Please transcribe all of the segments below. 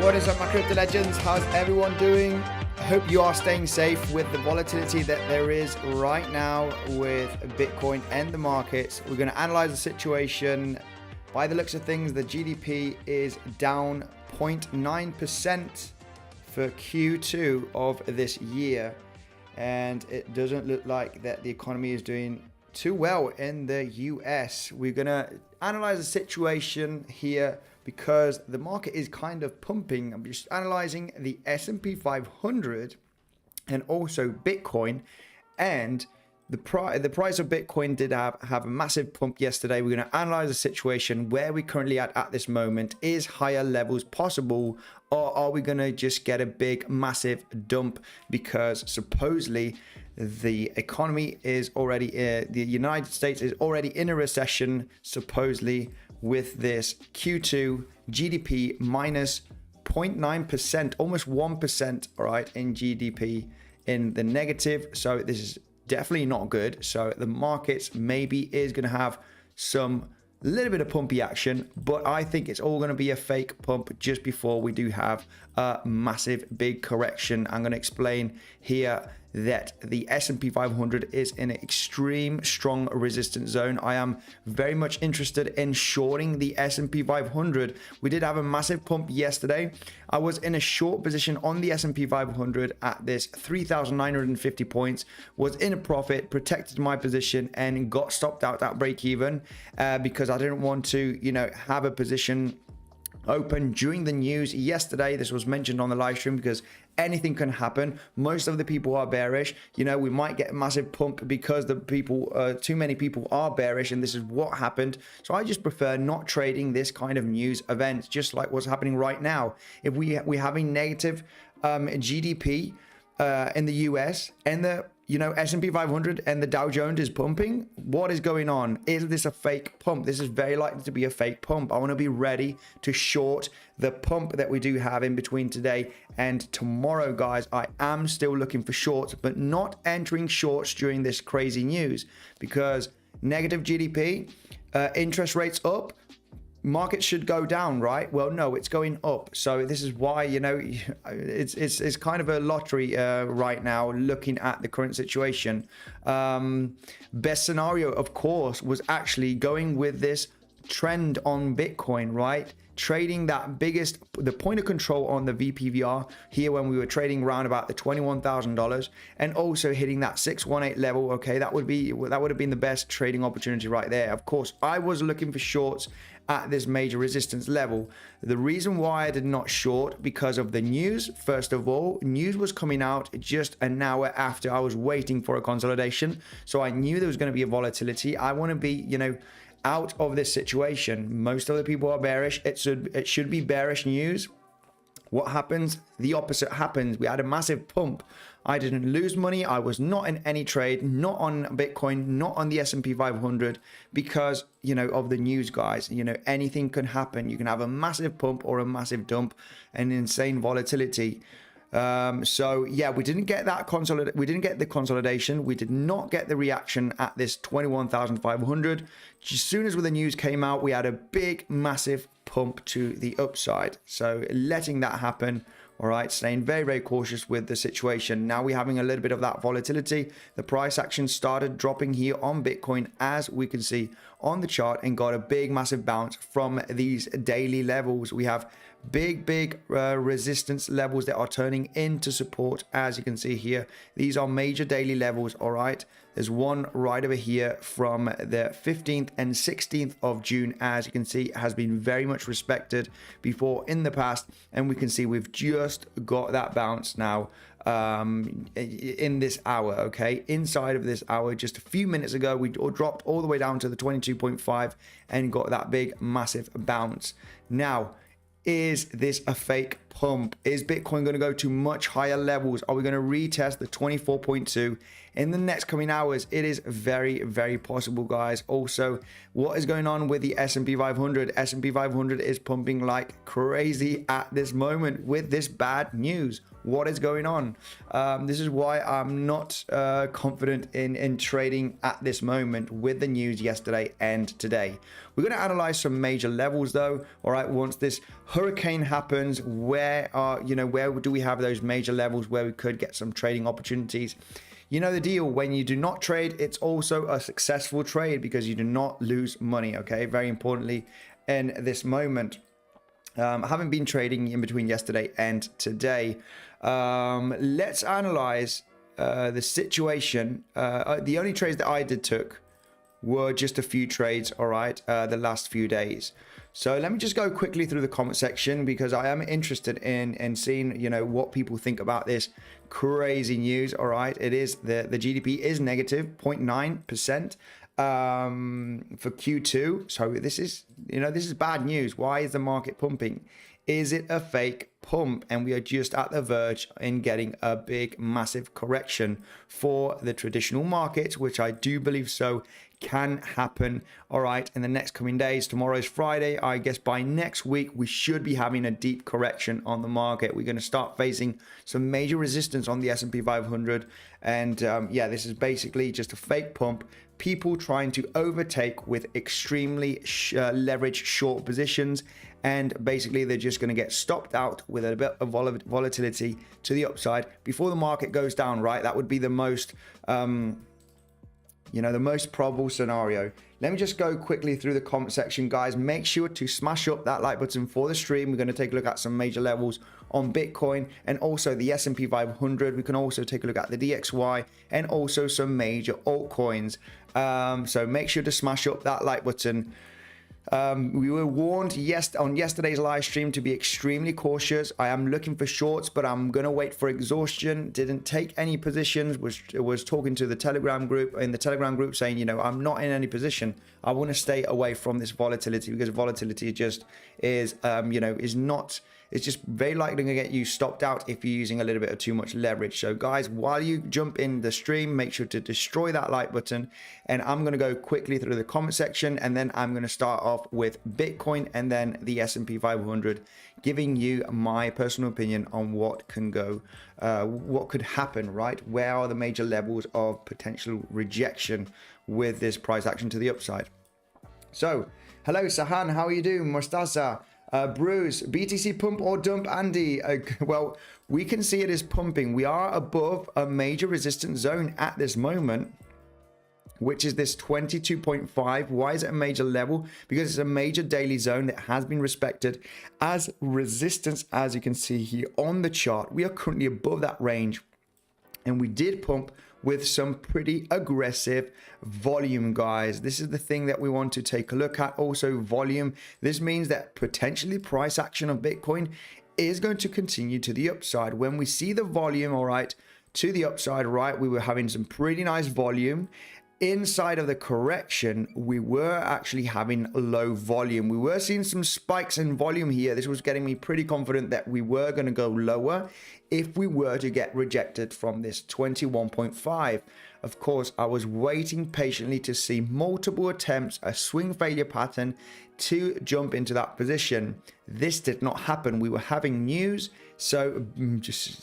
What is up, my crypto legends? How's everyone doing? I hope you are staying safe with the volatility that there is right now with Bitcoin and the markets. We're going to analyze the situation. By the looks of things, the GDP is down 0.9% for Q2 of this year. And it doesn't look like that the economy is doing too well in the US. We're going to analyze the situation here because the market is kind of pumping. I'm just analyzing the S&P 500 and also Bitcoin, and the price of Bitcoin did have a massive pump yesterday. We're going to analyze the situation where we're currently at this moment. Is higher levels possible, or are we going to just get a big massive dump because supposedly the economy is already the United States is already in a recession, supposedly, with this Q2 GDP minus 0.9%, almost 1%, all right, in GDP in the negative. So this is definitely not good. So the markets maybe is going to have some little bit of pumpy action, but I think it's all going to be a fake pump just before we do have a massive big correction. I'm going to explain here that the S&P 500 is in an extreme strong resistance zone. I am very much interested in shorting the S&P 500. We did have a massive pump yesterday. I was in a short position on the S&P 500 at this 3,950 points, was in a profit, protected my position, and got stopped out at break even because I didn't want to, have a position open during the news yesterday. This was mentioned on the live stream because anything can happen. Most of the people are bearish. We might get a massive pump because the people, too many people are bearish, and this is what happened. So I just prefer not trading this kind of news events, just like what's happening right now. If we have a negative GDP in the US and the S&P 500 and the Dow Jones is pumping, what is going on? Is this a fake pump? This is very likely to be a fake pump. I want to be ready to short the pump that we do have in between today and tomorrow, guys. I am still looking for shorts, but not entering shorts during this crazy news because negative GDP, interest rates up, market should go down, right? Well, no, it's going up. So this is why, you know, it's kind of a lottery right now, looking at the current situation. Best scenario, of course, was actually going with this trend on Bitcoin, right? Trading that the point of control on the VPVR here when we were trading around about the $21,000, and also hitting that 618 level. Okay, that would have been the best trading opportunity right there. Of course, I was looking for shorts at this major resistance level. The reason why I did not short, because of the news. First of all, news was coming out just an hour after I was waiting for a consolidation, so I knew there was going to be a volatility. I want to be, you know, out of this situation. Most other people are bearish. It should be bearish news. What happens? The opposite happens. We had a massive pump. I didn't lose money. I was not in any trade, not on Bitcoin, not on the S&P 500, because, you know, of the news, guys. You know, anything can happen. You can have a massive pump or a massive dump, and insane volatility. So yeah, we didn't get that we didn't get the consolidation. We did not get the reaction at this 21,500. As soon as the news came out, we had a big, massive pump to the upside. So letting that happen. All right, staying very, very cautious with the situation. Now we're having a little bit of that volatility. The price action started dropping here on Bitcoin, as we can see on the chart, and got a big, massive bounce from these daily levels. We have big resistance levels that are turning into support, as you can see here. These are major daily levels. All right, there's one right over here from the 15th and 16th of June. As you can see, has been very much respected before in the past, and we can see we've just got that bounce now in this hour. Okay, inside of this hour, just a few minutes ago, we dropped all the way down to the 22.5 and got that big, massive bounce. Now, is this a fake pump? Is Bitcoin going to go to much higher levels? Are we going to retest the 24.2 in the next coming hours? It is very, very possible, guys. Also, what is going on with the S&P 500? S&P 500 is pumping like crazy at this moment with this bad news. What is going on? This is why I'm not confident in trading at this moment with the news yesterday and today. We're going to analyze some major levels though. All right, once this hurricane happens, where do we have those major levels where we could get some trading opportunities? You know the deal. When you do not trade, it's also a successful trade because you do not lose money. Okay, very importantly in this moment. I haven't been trading in between yesterday and today. Let's analyze the situation. The only trades that I took were just a few trades, all right, the last few days. So let me just go quickly through the comment section, because I am interested in seeing, you know, what people think about this crazy news. All right, it is the GDP is negative 0.9%. For Q2. So this is, you know, this is bad news. Why is the market pumping? Is it a fake pump? And we are just at the verge in getting a big, massive correction for the traditional markets, which I do believe so can happen. All right, in the next coming days. Tomorrow is Friday. I guess by next week we should be having a deep correction on the market. We're going to start facing some major resistance on the S&P 500, and yeah, this is basically just a fake pump. People trying to overtake with extremely leveraged short positions, and basically they're just going to get stopped out with a bit of volatility to the upside before the market goes down. Right, that would be the most you know, the most probable scenario. Let me just go quickly through the comment section, guys. Make sure to smash up that like button for the stream. We're going to take a look at some major levels on Bitcoin and also the S&P 500. We can also take a look at the DXY and also some major altcoins. So make sure to smash up that like button. We were warned on yesterday's live stream to be extremely cautious. I am looking for shorts, but I'm gonna wait for exhaustion. Didn't take any positions. Was talking to the Telegram group, saying, you know, I'm not in any position. I want to stay away from this volatility, because volatility just is, you know, is not. It's just very likely to get you stopped out if you're using a little bit of too much leverage. So guys, while you jump in the stream, make sure to destroy that like button. And I'm going to go quickly through the comment section, and then I'm going to start off with Bitcoin and then the S&P 500, giving you my personal opinion on what can go, what could happen, right? Where are the major levels of potential rejection with this price action to the upside? So Hello, Sahan. How are you doing? Mustaza. Bruce, BTC pump or dump, Andy? Well, we can see it is pumping. We are above a major resistance zone at this moment, which is this 22.5. Why is it a major level? Because it's a major daily zone that has been respected as resistance, as you can see here on the chart. We are currently above that range, and we did pump with some pretty aggressive volume, guys. This is the thing that we want to take a look at. Also, volume. This means that potentially price action of Bitcoin is going to continue to the upside. When we see the volume, all right, to the upside, right, we were having some pretty nice volume. Inside of the correction, we were actually having low volume. We were seeing some spikes in volume here. This was getting me pretty confident that we were going to go lower if we were to get rejected from this 21.5. Of course, I was waiting patiently to see multiple attempts, a swing failure pattern to jump into that position. This did not happen. We were having news, so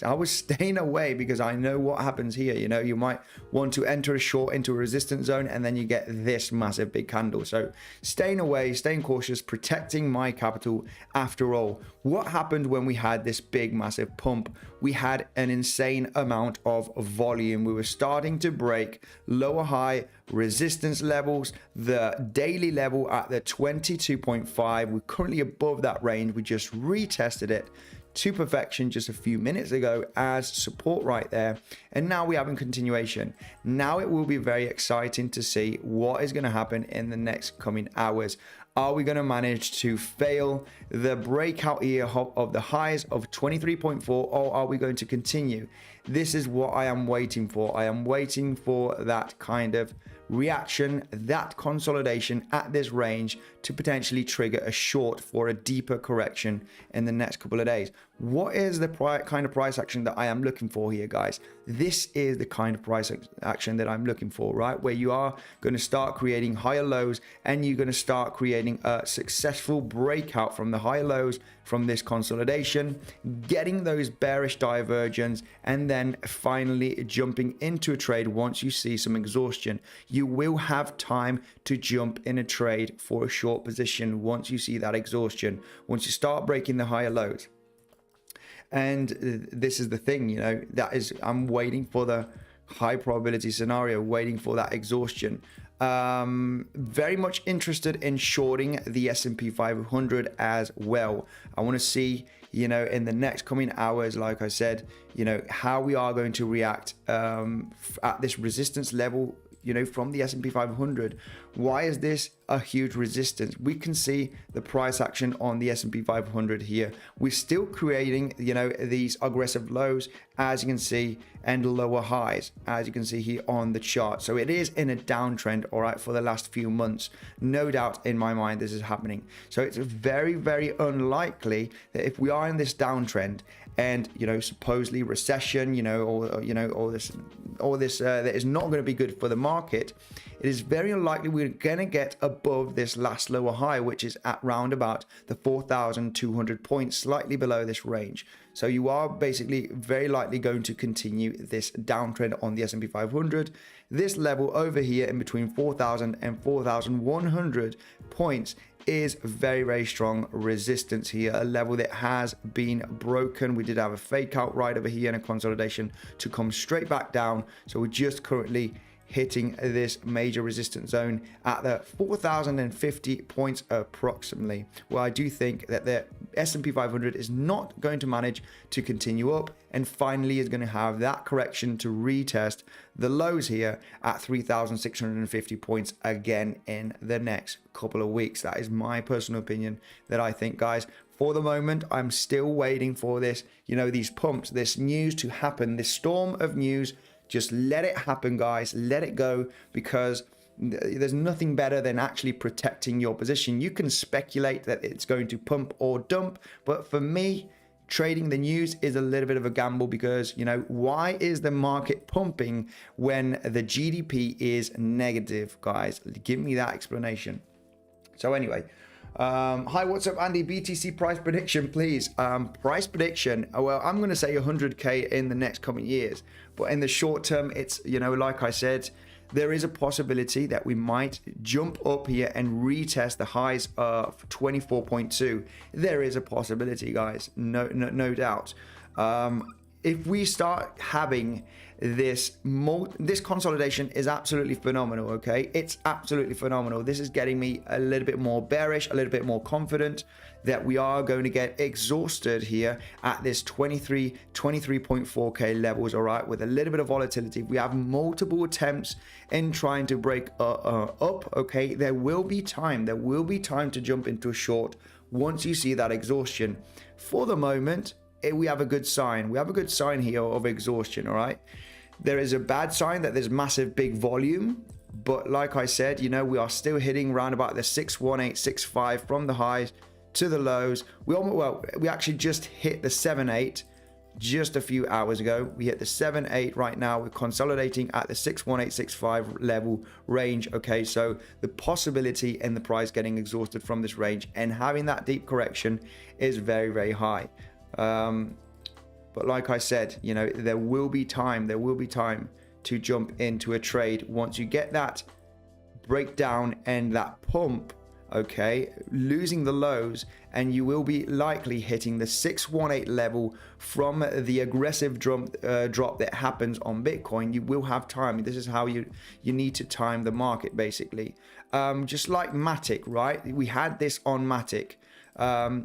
I was staying away because I know what happens here. You know, you might want to enter a short into a resistance zone and then you get this massive big candle. So staying away, staying cautious, protecting my capital. After all, what happened when we had this big massive pump? We had an insane amount of volume. We were starting to break lower high resistance levels, the daily level at the 22.5. We're currently above that range. We just retested it to perfection just a few minutes ago as support right there, and now we have a continuation. Now it will be very exciting to see what is going to happen in the next coming hours. Are we going to manage to fail the breakout here of the highs of 23.4, or are we going to continue? This is what I am waiting for. I am waiting for that kind of reaction, that consolidation at this range to potentially trigger a short for a deeper correction in the next couple of days. What is the kind of price action that I am looking for here, guys? This is the kind of price action that I'm looking for, right? Where you are going to start creating higher lows and you're going to start creating a successful breakout from the higher lows from this consolidation, getting those bearish divergence, and then finally jumping into a trade once you see some exhaustion. You will have time to jump in a trade for a short position once you see that exhaustion, once you start breaking the higher lows. And this is the thing, you know, that is, I'm waiting for the high probability scenario, waiting for that exhaustion. Very much interested in shorting the S&P 500 as well. I want to see, you know, in the next coming hours, like I said, you know, how we are going to react at this resistance level, you know, from the S&P 500. Why is this a huge resistance? We can see the price action on the S&P 500 here. We're still creating, you know, these aggressive lows, as you can see, and lower highs, as you can see here on the chart. So it is in a downtrend, all right, for the last few months. No doubt in my mind this is happening. So it's very, very unlikely that if we are in this downtrend and, you know, supposedly recession, you know, or you know, all this that is not going to be good for the market, it is very unlikely we're going to get above this last lower high, which is at round about the 4,200 points, slightly below this range. So you are basically very likely going to continue this downtrend on the S&P 500. This level over here in between 4,000 and 4,100 points is very, very strong resistance here, a level that has been broken. We did have a fake out right over here and a consolidation to come straight back down. So we're just currently hitting this major resistance zone at the 4,050 points approximately. Well, I do think that the S&P 500 is not going to manage to continue up and finally is going to have that correction to retest the lows here at 3,650 points again in the next couple of weeks. That is my personal opinion that I think, guys. For the moment, I'm still waiting for this, you know, these pumps, this news to happen, this storm of news. Just let it happen, guys. Let it go, because there's nothing better than actually protecting your position. You can speculate that it's going to pump or dump, but for me, trading the news is a little bit of a gamble, because, you know, why is the market pumping when the GDP is negative, guys? Give me that explanation. So anyway, hi, what's up, Andy? BTC price prediction, please. Price prediction, well, I'm going to say 100K in the next coming years, but in the short term, it's, you know, like I said, there is a possibility that we might jump up here and retest the highs of 24.2. There is a possibility, guys, no doubt. If we start having this consolidation is absolutely phenomenal. Okay, it's absolutely phenomenal. This is getting me a little bit more bearish, a little bit more confident that we are going to get exhausted here at this 23.4k levels. All right, with a little bit of volatility, we have multiple attempts in trying to break up. Okay, there will be time to jump into a short once you see that exhaustion. For the moment, we have a good sign. We have a good sign here of exhaustion. All right, there is a bad sign that there's massive big volume, but like I said, you know, we are still hitting around about the 61865 from the highs to the lows. We actually just hit the 7.8 just a few hours ago. We hit the 7.8 right now. We're consolidating at the 61865 level range. Okay, so the possibility in the price getting exhausted from this range and having that deep correction is very, very high. But like I said, you know, there will be time to jump into a trade once you get that breakdown and that pump. Okay, losing the lows, and you will be likely hitting the 618 level from the aggressive drop that happens on Bitcoin. You will have time. This is how you need to time the market, basically. Just like Matic, right? We had this on Matic.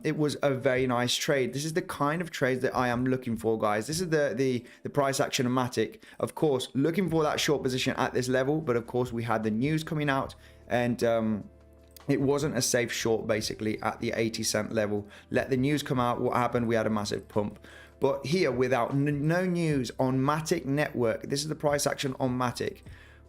It was a very nice trade. This is the kind of trade that I am looking for, guys. This is the price action of Matic. Of course, looking for that short position at this level, but of course we had the news coming out, and it wasn't a safe short, basically, at the 80 cent level. Let the news come out. What happened? We had a massive pump. But here, without no news on Matic Network, this is the price action on Matic.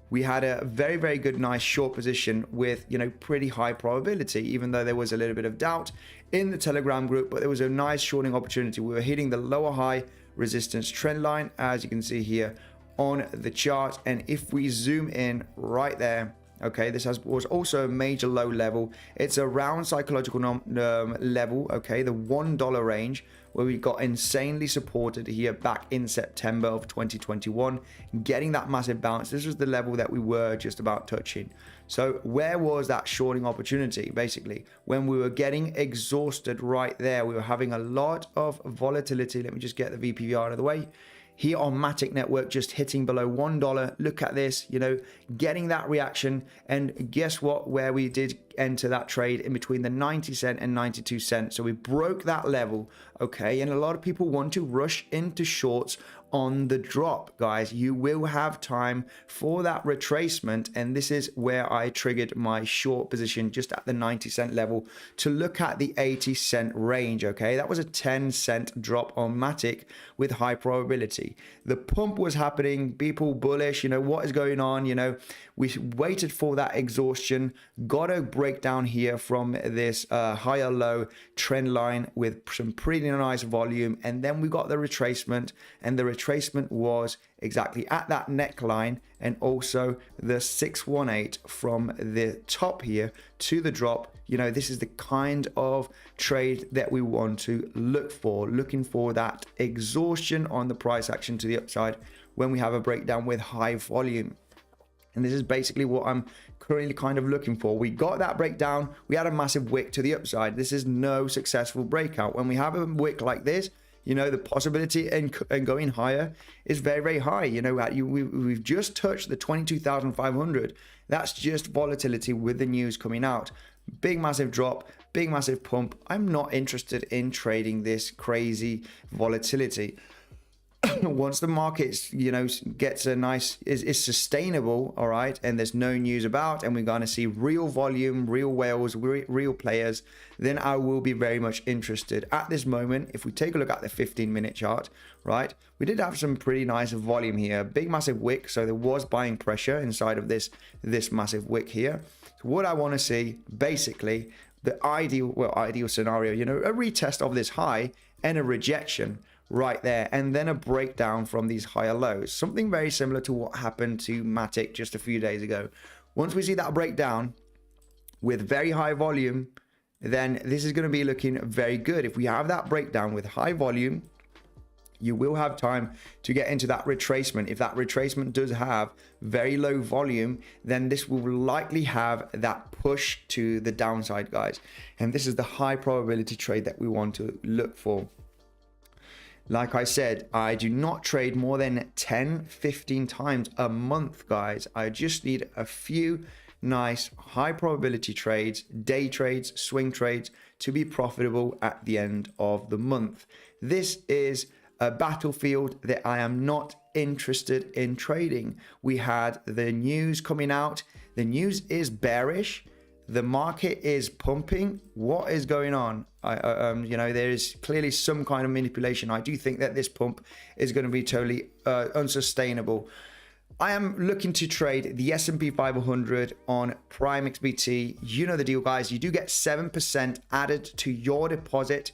We had a very, very good, nice short position with, you know, pretty high probability, even though there was a little bit of doubt in the Telegram group, but there was a nice shorting opportunity. We were hitting the lower high resistance trend line, as you can see here on the chart. And if we zoom in right there, okay, this was also a major low level. It's around psychological level, okay, the $1 range, where we got insanely supported here back in September of 2021, getting that massive bounce. This was the level that we were just about touching. So where was that shorting opportunity? Basically, when we were getting exhausted right there, we were having a lot of volatility. Let me just get the VPV out of the way. Here on Matic Network, just hitting below $1. Look at this, you know, getting that reaction. And guess what? Where we did enter that trade in between the 90 cent and 92 cents. So we broke that level, okay? And a lot of people want to rush into shorts on the drop, guys. You will have time for that retracement, and this is where I triggered my short position just at the 90 cent level to look at the 80 cent range. Okay, that was a 10 cent drop on Matic with high probability. The pump was happening, people bullish, you know, what is going on? You know, we waited for that exhaustion, got a breakdown here from this higher low trend line with some pretty nice volume, and then we got the retracement, and the retracement was exactly at that neckline, and also the 618 from the top here to the drop. You know, this is the kind of trade that we want to look for, looking for that exhaustion on the price action to the upside when we have a breakdown with high volume. And this is basically what I'm currently kind of looking for. We got that breakdown, we had a massive wick to the upside. This is no successful breakout. When we have a wick like this, you know, the possibility and going higher is very, very high. You know, we've just touched the 22,500. That's just volatility with the news coming out. Big, massive drop, big, massive pump. I'm not interested in trading this crazy volatility. Once the market, you know, gets a nice, is sustainable, all right, and there's no news about, and we're going to see real volume, real whales, real players, then I will be very much interested. At this moment, if we take a look at the 15-minute chart, right, we did have some pretty nice volume here, big massive wick, so there was buying pressure inside of this massive wick here. So what I want to see, basically, the ideal scenario, you know, a retest of this high and a rejection right there, and then a breakdown from these higher lows. Something very similar to what happened to Matic just a few days ago. Once we see that breakdown with very high volume, then this is going to be looking very good. If we have that breakdown with high volume, you will have time to get into that retracement. If that retracement does have very low volume, then this will likely have that push to the downside, guys. And this is the high probability trade that we want to look for. Like I said, I do not trade more than 10-15 times a month, guys. I just need a few nice high probability trades, day trades, swing trades to be profitable at the end of the month. This is a battlefield that I am not interested in trading. We had the news coming out. The news is bearish. The market is pumping. What is going on? You know, there is clearly some kind of manipulation. I do think that this pump is going to be totally unsustainable. I am looking to trade the S&P 500 on Prime XBT. You know the deal, guys. You do get 7% added to your deposit.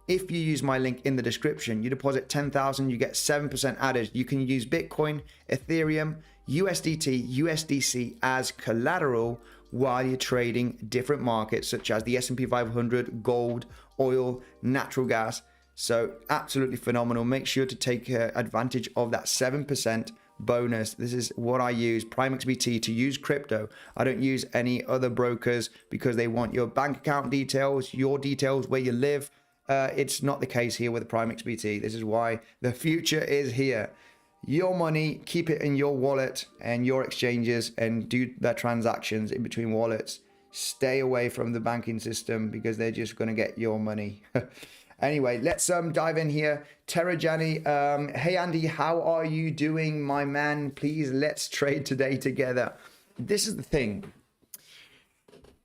If you use my link in the description, you deposit 10,000, you get 7% added. You can use Bitcoin, Ethereum, USDT, USDC as collateral while you're trading different markets such as the S&P 500, gold, oil, natural gas. So absolutely phenomenal. Make sure to take advantage of that 7% bonus. This is what I use, Prime XBT, to use crypto. I don't use any other brokers because they want your bank account details, your details, where you live. It's not the case here with Prime XBT. This is why the future is here. Your money, keep it in your wallet and your exchanges and do their transactions in between wallets. Stay away from the banking system because they're just going to get your money. Anyway, let's dive in here. Terrajani, hey Andy, how are you doing, my man? Please, let's trade today together. This is the thing.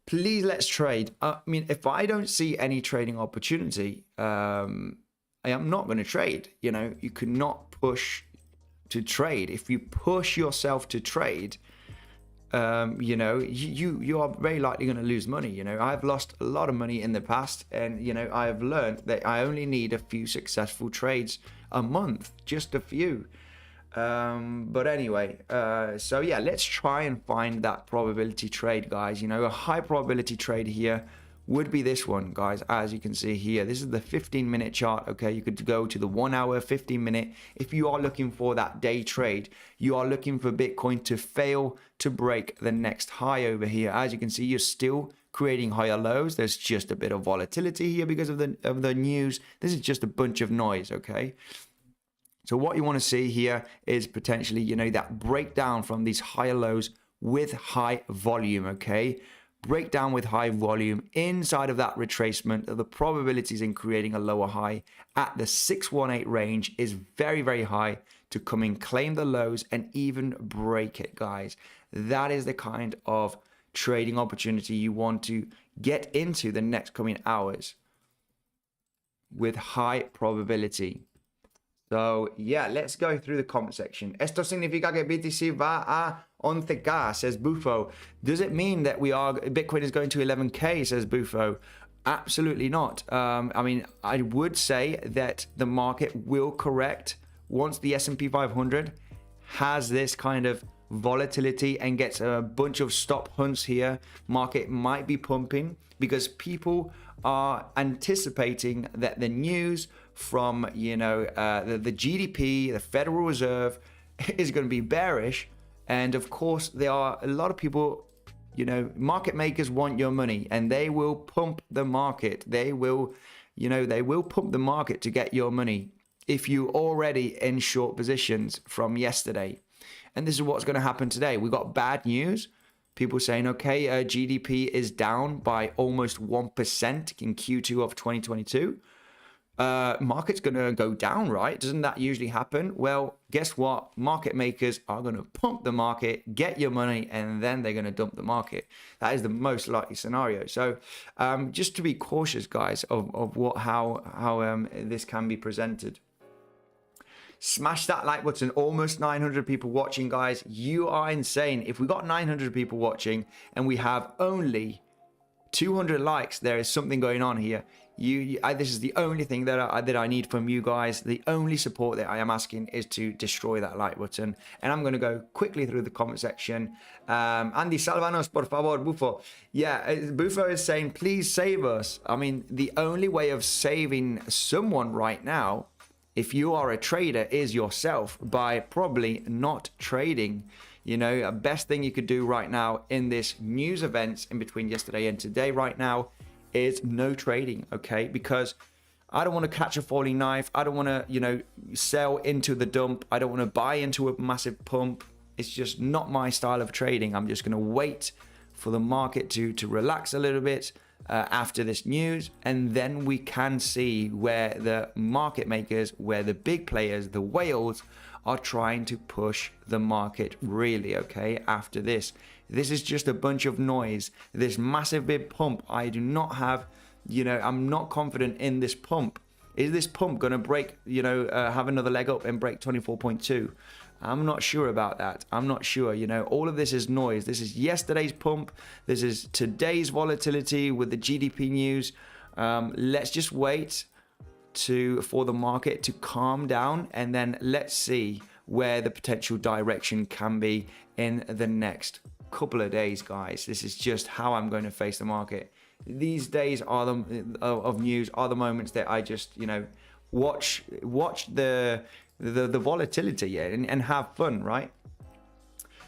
Please, let's trade. I mean, if I don't see any trading opportunity, I am not going to trade. You know, you could not push to trade. If you push yourself to trade, you know, you are very likely going to lose money. You know, I've lost a lot of money in the past, and you know, I have learned that I only need a few successful trades a month, just a few. But anyway, so yeah, let's try and find that probability trade, guys. You know, a high probability trade here would be this one, guys. As you can see here, this is the 15-minute chart. Okay, you could go to the 1 hour, 15-minute. If you are looking for that day trade, you are looking for Bitcoin to fail to break the next high over here. As you can see, you're still creating higher lows. There's just a bit of volatility here because of the news. This is just a bunch of noise. Okay, so what you want to see here is potentially, you know, that breakdown from these higher lows with high volume. Okay, breakdown with high volume inside of that retracement. The probabilities in creating a lower high at the 618 range is very, very high to come in, claim the lows and even break it, guys. That is the kind of trading opportunity you want to get into the next coming hours with high probability. So yeah, let's go through the comment section. Esto significa que BTC va a 11K, says Bufo. Does it mean that Bitcoin is going to 11K, says Bufo? Absolutely not. I mean, I would say that the market will correct once the S&P 500 has this kind of volatility and gets a bunch of stop hunts here. Market might be pumping because people are anticipating that the news from, you know, the GDP, the Federal Reserve, is going to be bearish. And of course, there are a lot of people, you know, market makers want your money and they will pump the market. They will, you know, they will pump the market to get your money if you already in short positions from yesterday. And this is what's going to happen today. We got bad news. People saying, okay, GDP is down by almost 1% in Q2 of 2022. Market's going to go down, right? Doesn't that usually happen? Well, guess what? Market makers are going to pump the market, get your money, and then they're going to dump the market. That is the most likely scenario. So just to be cautious, guys, of how this can be presented. Smash that like button. Almost 900 people watching, guys. You are insane. If we got 900 people watching and we have only 200 likes, there is something going on here. This is the only thing that I need from you guys. The only support that I am asking is to destroy that like button. And I'm going to go quickly through the comment section. Andy, salvanos, por favor, Bufo. Yeah, Bufo is saying, please save us. I mean, the only way of saving someone right now if you are a trader, is yourself by probably not trading. You know, the best thing you could do right now in this news events in between yesterday and today right now is no trading, okay? Because I don't want to catch a falling knife. I don't want to, you know, sell into the dump. I don't want to buy into a massive pump. It's just not my style of trading. I'm just going to wait for the market to relax a little bit after this news, and then we can see where the market makers, where the big players, the whales, are trying to push the market really, okay? After this is just a bunch of noise. This massive big pump, I do not have, you know, I'm not confident in this pump. Is this pump going to break, you know, have another leg up and break 24.2? I'm not sure about that. I'm not sure. You know, all of this is noise. This is yesterday's pump. This is today's volatility with the GDP news. Let's just wait for the market to calm down, and then let's see where the potential direction can be in the next couple of days, guys. This is just how I'm going to face the market. These days are of news are the moments that I just, you know, watch the volatility, yeah, and have fun, right?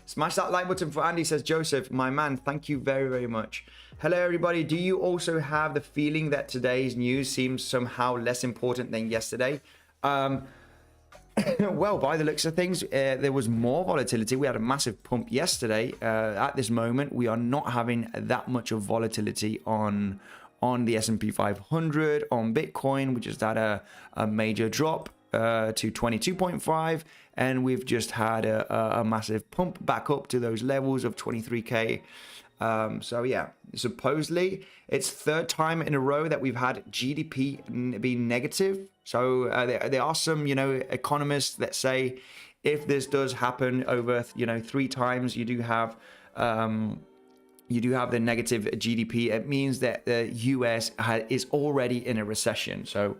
Smash that like button for Andy, says Joseph. My man, thank you very, very much. Hello, everybody. Do you also have the feeling that today's news seems somehow less important than yesterday? Well, by the looks of things, there was more volatility. We had a massive pump yesterday. At this moment, we are not having that much of volatility on the S&P 500, on Bitcoin. We just had a major drop to 22.5, and we've just had a massive pump back up to those levels of 23k. So yeah, supposedly it's third time in a row that we've had GDP be negative. So there are some, you know, economists that say if this does happen over, you know, 3 times, you do have the negative GDP. It means that the US is already in a recession. So,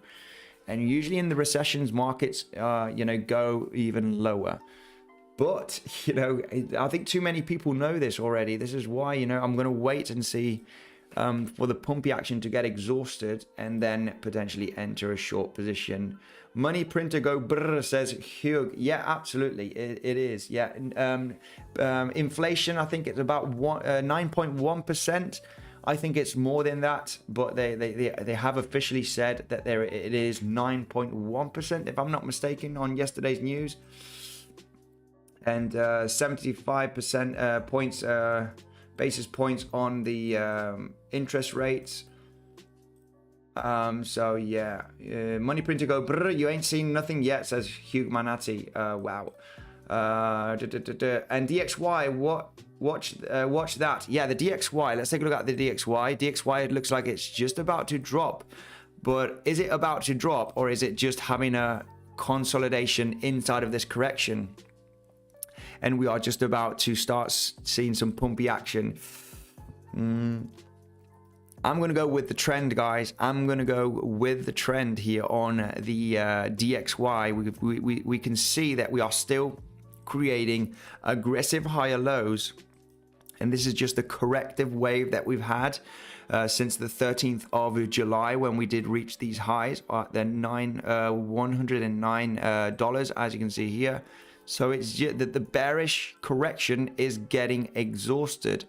and usually in the recessions, markets, you know, go even lower. But, you know, I think too many people know this already. This is why, you know, I'm going to wait and see for the pumpy action to get exhausted and then potentially enter a short position. Money printer go brr, says Hugh. Yeah, absolutely. It is. Yeah. Inflation, I think it's about 9.1%. I think it's more than that, but they have officially said that it is 9.1%, if I'm not mistaken, on yesterday's news. And 75% points, basis points on the interest rates. So yeah, money printer go brr, you ain't seen nothing yet, says Hugh Manati. Wow. And DXY, watch that. Yeah, the DXY, let's take a look at the DXY. DXY, it looks like it's just about to drop, but is it about to drop, or is it just having a consolidation inside of this correction? And we are just about to start seeing some pumpy action. I'm going to go with the trend, guys. I'm going to go with the trend here on the DXY. We can see that we are still creating aggressive higher lows. And this is just a corrective wave that we've had since the 13th of July, when we did reach these highs at the $109, as you can see here. So it's just that the bearish correction is getting exhausted.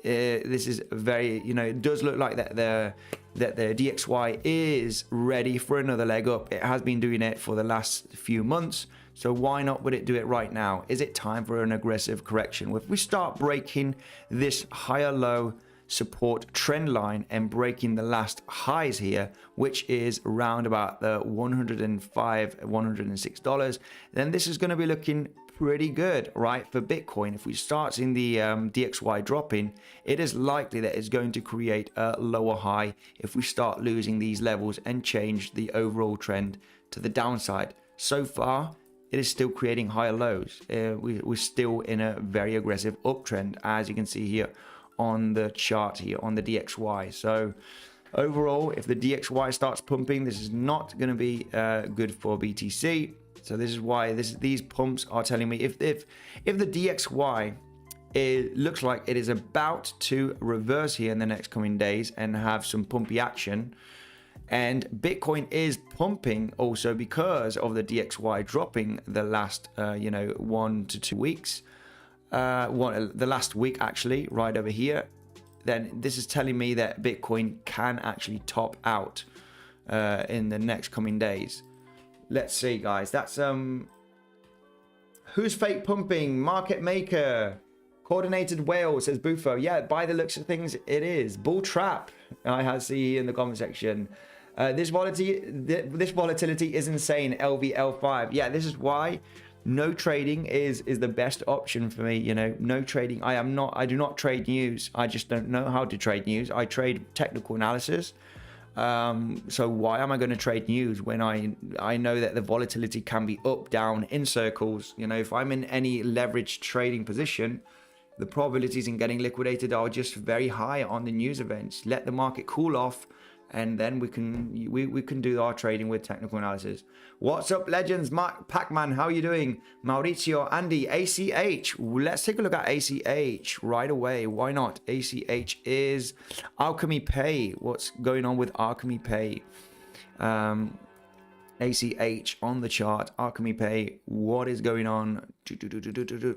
This is very, you know, it does look like that the DXY is ready for another leg up. It has been doing it for the last few months. So why not would it do it right now? Is it time for an aggressive correction? If we start breaking this higher low support trend line and breaking the last highs here, which is around about the $106, then this is going to be looking pretty good, right, for Bitcoin. If we start seeing the DXY dropping, it is likely that it's going to create a lower high if we start losing these levels and change the overall trend to the downside. So far, it is still creating higher lows. We're still in a very aggressive uptrend, as you can see here on the chart here on the DXY. So overall, if the DXY starts pumping, this is not going to be good for BTC. So this is why these pumps are telling me if the DXY, it looks like it is about to reverse here in the next coming days and have some pumpy action, And Bitcoin is pumping also because of the DXY dropping the last, 1 to 2 weeks. The last week actually, right over here. Then this is telling me that Bitcoin can actually top out in the next coming days. Let's see, guys. That's who's fake pumping? Market maker. Coordinated whale, says Bufo. Yeah, by the looks of things, it is. Bull trap, I see in the comment section. This volatility is insane. LVL5. Yeah, this is why no trading is the best option for me. You know, no trading. I do not trade news. I just don't know how to trade news. I trade technical analysis. So why am I going to trade news when I know that the volatility can be up, down, in circles? You know, if I'm in any leveraged trading position, the probabilities in getting liquidated are just very high on the news events. Let the market cool off, and then we can do our trading with technical analysis. What's up, legends? Mark Pacman, how are you doing? Mauricio, Andy, ACH. Let's take a look at ACH right away. Why not? ACH is Alchemy Pay. What's going on with Alchemy Pay? ACH on the chart, Alchemy Pay. What is going on?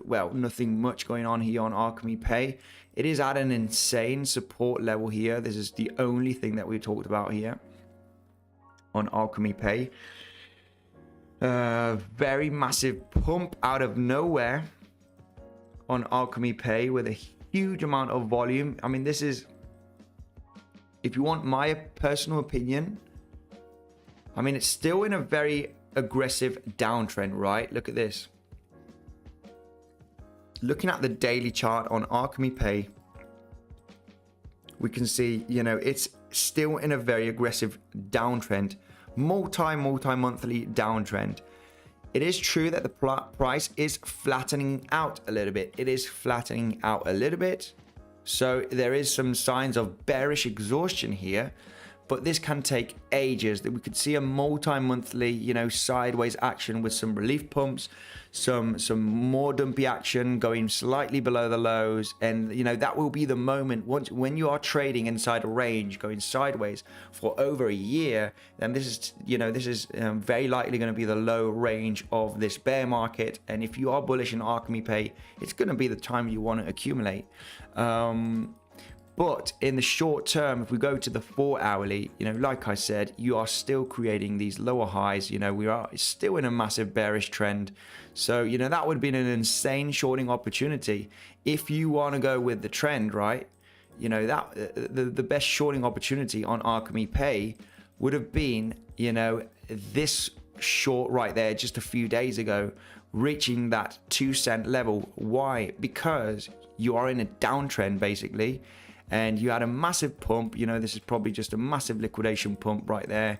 Well, nothing much going on here on Alchemy Pay. It is at an insane support level here. This is the only thing that we talked about here on Alchemy Pay. Very massive pump out of nowhere on Alchemy Pay with a huge amount of volume. I mean, this is, if you want my personal opinion, I mean, it's still in a very aggressive downtrend, right? Look at this. Looking at the daily chart on Alchemy Pay, we can see, you know, it's still in a very aggressive downtrend, multi-monthly downtrend. It is true that the price is flattening out a little bit. It is flattening out a little bit. So there is some signs of bearish exhaustion here. But this can take ages. That we could see a multi-monthly, you know, sideways action with some relief pumps, some more dumpy action going slightly below the lows, and you know that will be the moment when you are trading inside a range going sideways for over a year. Then this is, you know, this is very likely going to be the low range of this bear market. And if you are bullish in Alchemy Pay, it's going to be the time you want to accumulate. But in the short term, if we go to the 4 hourly, you know, like I said, you are still creating these lower highs. You know, we are still in a massive bearish trend. So, you know, that would have been an insane shorting opportunity. If you want to go with the trend, right, you know, that the best shorting opportunity on Alchemy Pay would have been, you know, this short right there just a few days ago, reaching that 2-cent level. Why? Because you are in a downtrend, basically. And you had a massive pump. You know, this is probably just a massive liquidation pump right there.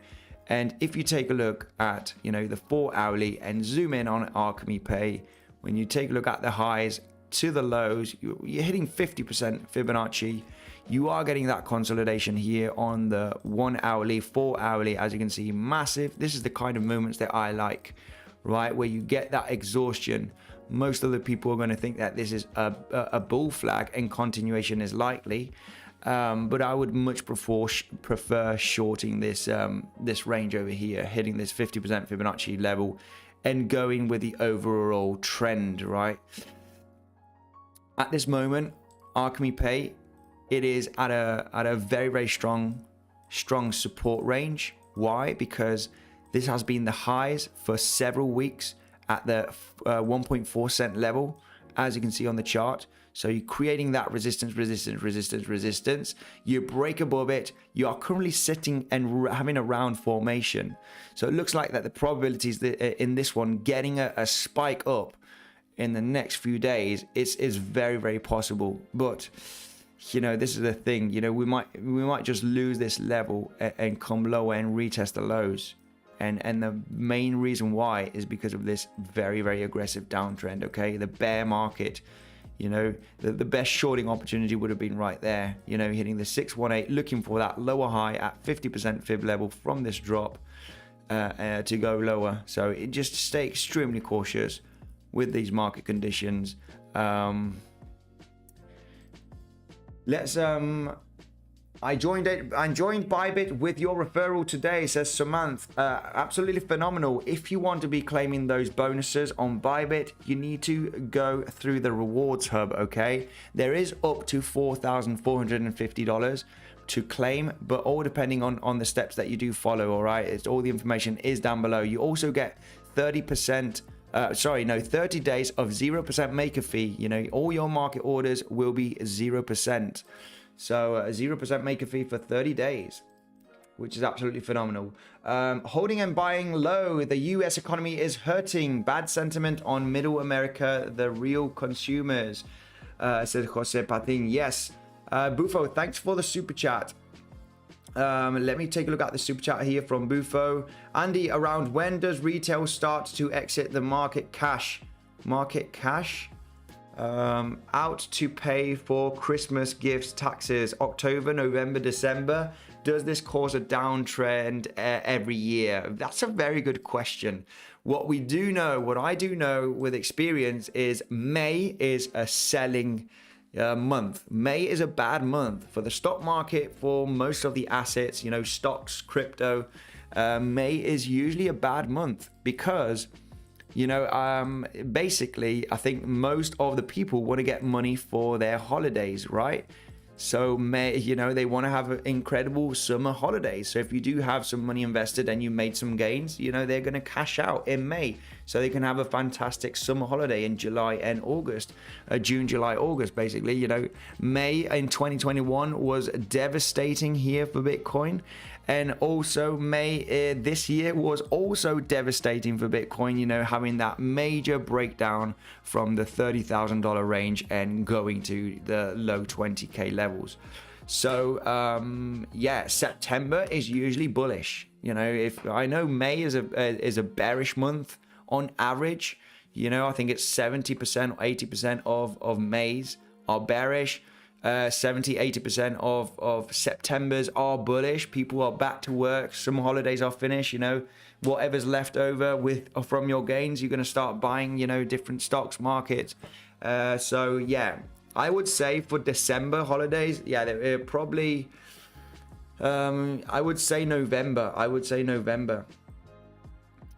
And if you take a look at, you know, the 4 hourly and zoom in on Alchemy Pay, when you take a look at the highs to the lows, you're hitting 50% Fibonacci. You are getting that consolidation here on the 1 hourly, 4 hourly, as you can see, massive. This is the kind of movements that I like, right? Where you get that exhaustion. Most of the people are going to think that this is a bull flag and continuation is likely, but I would much prefer shorting this range over here, hitting this 50% Fibonacci level and going with the overall trend, right? At this moment, Alchemy Pay, it is at a very strong support range. Why? Because this has been the highs for several weeks at the 1.4 cent level, as you can see on the chart. So you're creating that resistance. You break above it. You are currently sitting and having a round formation. So it looks like that the probabilities that in this one getting a spike up in the next few days is very possible. But you know, this is the thing. You know, we might just lose this level and come lower and retest the lows. And the main reason why is because of this very aggressive downtrend. Okay, the bear market, you know, the best shorting opportunity would have been right there, you know, hitting the 618, looking for that lower high at 50% fib level from this drop to go lower. So it just stay extremely cautious with these market conditions. Let's I joined Bybit with your referral today, says Samantha. Absolutely phenomenal. If you want to be claiming those bonuses on Bybit, you need to go through the rewards hub, okay? There is up to $4,450 to claim, but all depending on the steps that you do follow, all right? It's all the information is down below. You also get 30 days of 0% maker fee. You know, all your market orders will be 0%. So 0% maker fee for 30 days, which is absolutely phenomenal. Holding and buying low. The US economy is hurting. Bad sentiment on middle America, the real consumers, said Jose Patin. Yes. Bufo, thanks for the super chat. Let me take a look at the super chat here from Bufo. Andy, around when does retail start to exit the market cash? Out to pay for Christmas gifts, taxes, October, November, December. Does this cause a downtrend every year? That's a very good question. What I do know with experience is May is a selling month. May is a bad month for the stock market, for most of the assets, you know, stocks, crypto. May is usually a bad month because, you know, basically, I think most of the people want to get money for their holidays, right? So May, you know, they want to have incredible summer holidays. So if you do have some money invested and you made some gains, you know, they're going to cash out in May so they can have a fantastic summer holiday in July and August, June, July, August, basically. You know, May in 2021 was devastating here for Bitcoin. And also May this year was also devastating for Bitcoin, you know, having that major breakdown from the $30,000 range and going to the low 20K levels. So yeah, September is usually bullish. You know, if I know May is a bearish month on average, you know, I think it's 70% or 80% of Mays are bearish. 70-80% of September's are bullish. People are back to work. Some holidays are finished. You know, whatever's left over from your gains, you're going to start buying, you know, different stocks, markets. So yeah, I would say for December holidays, yeah, they're probably I would say November.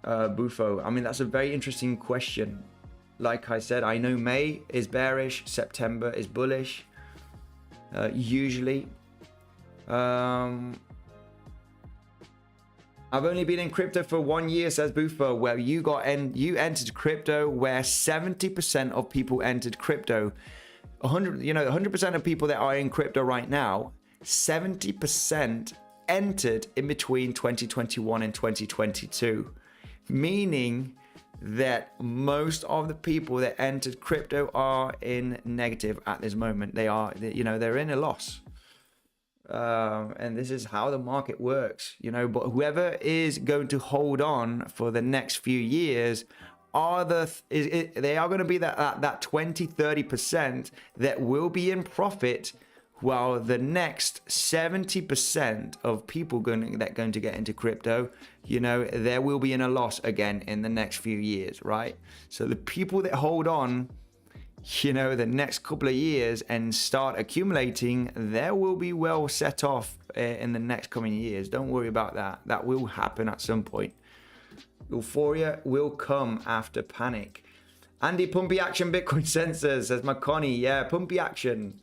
Bufo, I mean, that's a very interesting question. Like I said, I know May is bearish, September is bullish. Usually, I've only been in crypto for 1 year, says Bufo. Where you entered crypto where 70% of people entered crypto. 100% of people that are in crypto right now, 70% entered in between 2021 and 2022, meaning that most of the people that entered crypto are in negative at this moment. They're in a loss. And this is how the market works, you know, but whoever is going to hold on for the next few years they are going to be that 20-30% that will be in profit, while the next 70% of people going to get into crypto, you know, there will be in a loss again in the next few years, right? So the people that hold on, you know, the next couple of years and start accumulating, there will be well set off in the next coming years. Don't worry about that. That will happen at some point. Euphoria will come after panic. Andy, pumpy action Bitcoinsensus, says Makoni. Yeah, pumpy action.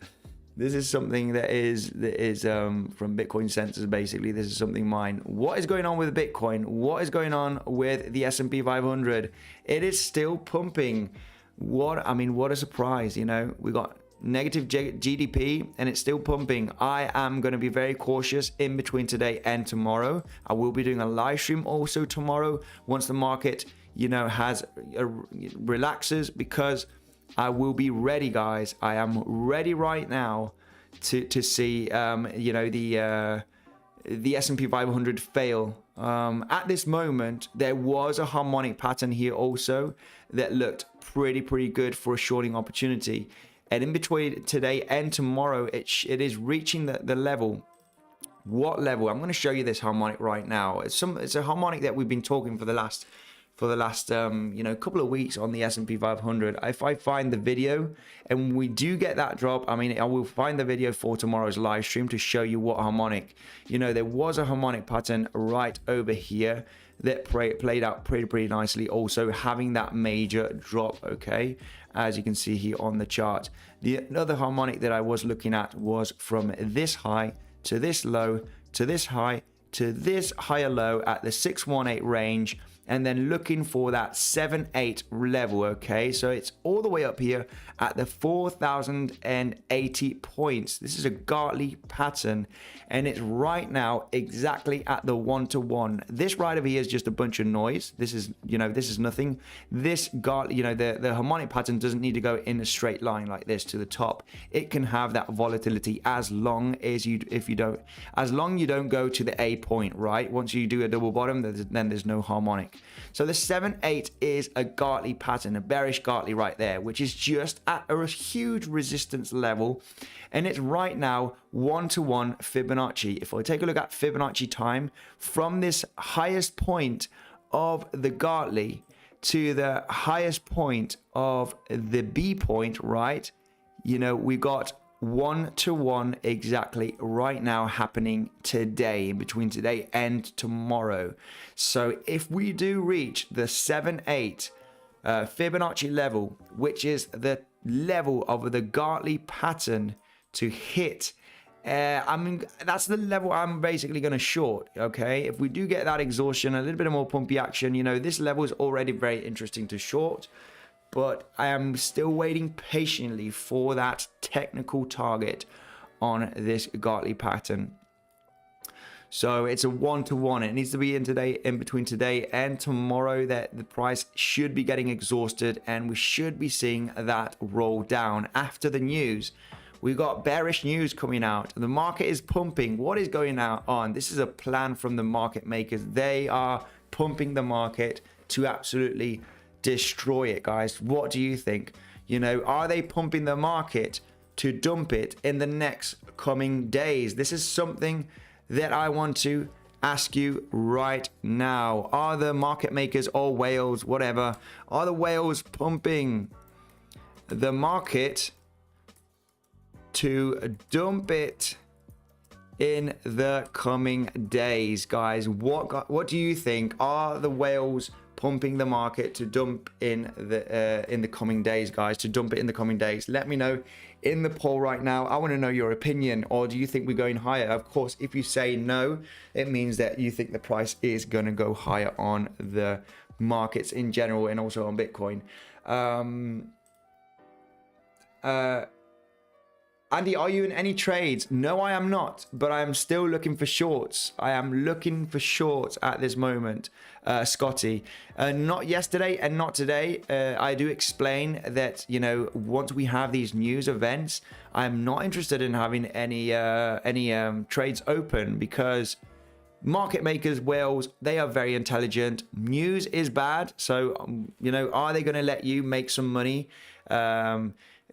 This is something that is from Bitcoinsensus. Basically, this is something mine. What is going on with Bitcoin? What is going on with the S&P 500? It is still pumping. What a surprise. You know, we got negative GDP and it's still pumping. I am going to be very cautious in between today and tomorrow. I will be doing a live stream also tomorrow once the market, you know, relaxes, because I will be ready, guys. I am ready right now to see, you know, the S&P 500 fail. At this moment, there was a harmonic pattern here also that looked pretty good for a shorting opportunity. And in between today and tomorrow, it is reaching the level. What level? I'm going to show you this harmonic right now. It's a harmonic that we've been talking for the last for the last couple of weeks on the S&P 500. If I find the video and we do get that drop, I mean, I will find the video for tomorrow's live stream to show you what harmonic. There was a harmonic pattern right over here that played out pretty nicely, also having that major drop, okay, as you can see here on the chart. The other harmonic that I was looking at was from this high to this low to this high to this higher low at the 618 range, and then looking for that 7-8 level, okay? So it's all the way up here at the 4,080 points. This is a Gartley pattern, and it's right now exactly at the 1-to-1. This right over here is just a bunch of noise. This is, this is nothing. This Gartley, the harmonic pattern doesn't need to go in a straight line like this to the top. It can have that volatility as long as you don't go to the A point, right? Once you do a double bottom, then there's no harmonic. So the 7-8 is a Gartley pattern, a bearish Gartley right there, which is just at a huge resistance level, and it's right now 1-to-1 Fibonacci. If I take a look at Fibonacci time from this highest point of the Gartley to the highest point of the B point, right? We got 1-to-1 exactly right now happening today, in between today and tomorrow. So if we do reach the 7-8 Fibonacci level, which is the level of the Gartley pattern to hit, that's the level I'm basically going to short, okay? If we do get that exhaustion, a little bit of more pumpy action, this level is already very interesting to short. But I am still waiting patiently for that technical target on this Gartley pattern. So it's a 1-to-1. It needs to be in between today and tomorrow that the price should be getting exhausted, and we should be seeing that roll down after the news. We've got bearish news coming out. The market is pumping. What is going on? This is a plan from the market makers. They are pumping the market to absolutely destroy it, guys. What do you think? Are they pumping the market to dump it in the next coming days? This is something that I want to ask you right now. Are the market makers or whales, whatever, are the whales pumping the market to dump it in the coming days, guys? What do you think? Are the whales pumping the market to dump in the coming days, guys? To dump it in the coming days? Let me know in the poll right now. I want to know your opinion. Or do you think we're going higher? Of course, if you say no, it means that you think the price is going to go higher on the markets in general and also on Bitcoin. Andy, are you in any trades? No, I am not, but I am still looking for shorts. I am looking for shorts at this moment, Scotty. Not yesterday and not today. I do explain that, once we have these news events, I'm not interested in having any trades open, because market makers, whales, they are very intelligent. News is bad. So, are they going to let you make some money?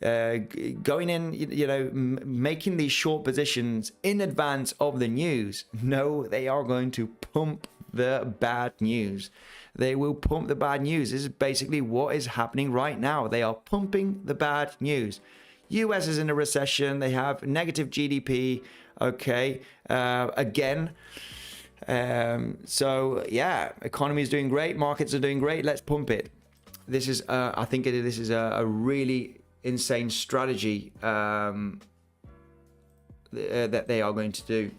Going in, making these short positions in advance of the news? No, they are going to pump the bad news. They will pump the bad news. This is basically what is happening right now. They are pumping the bad news. US is in a recession. They have negative GDP. Okay, again. So yeah, economy is doing great. Markets are doing great. Let's pump it. This is, I think this is a really insane strategy that they are going to do.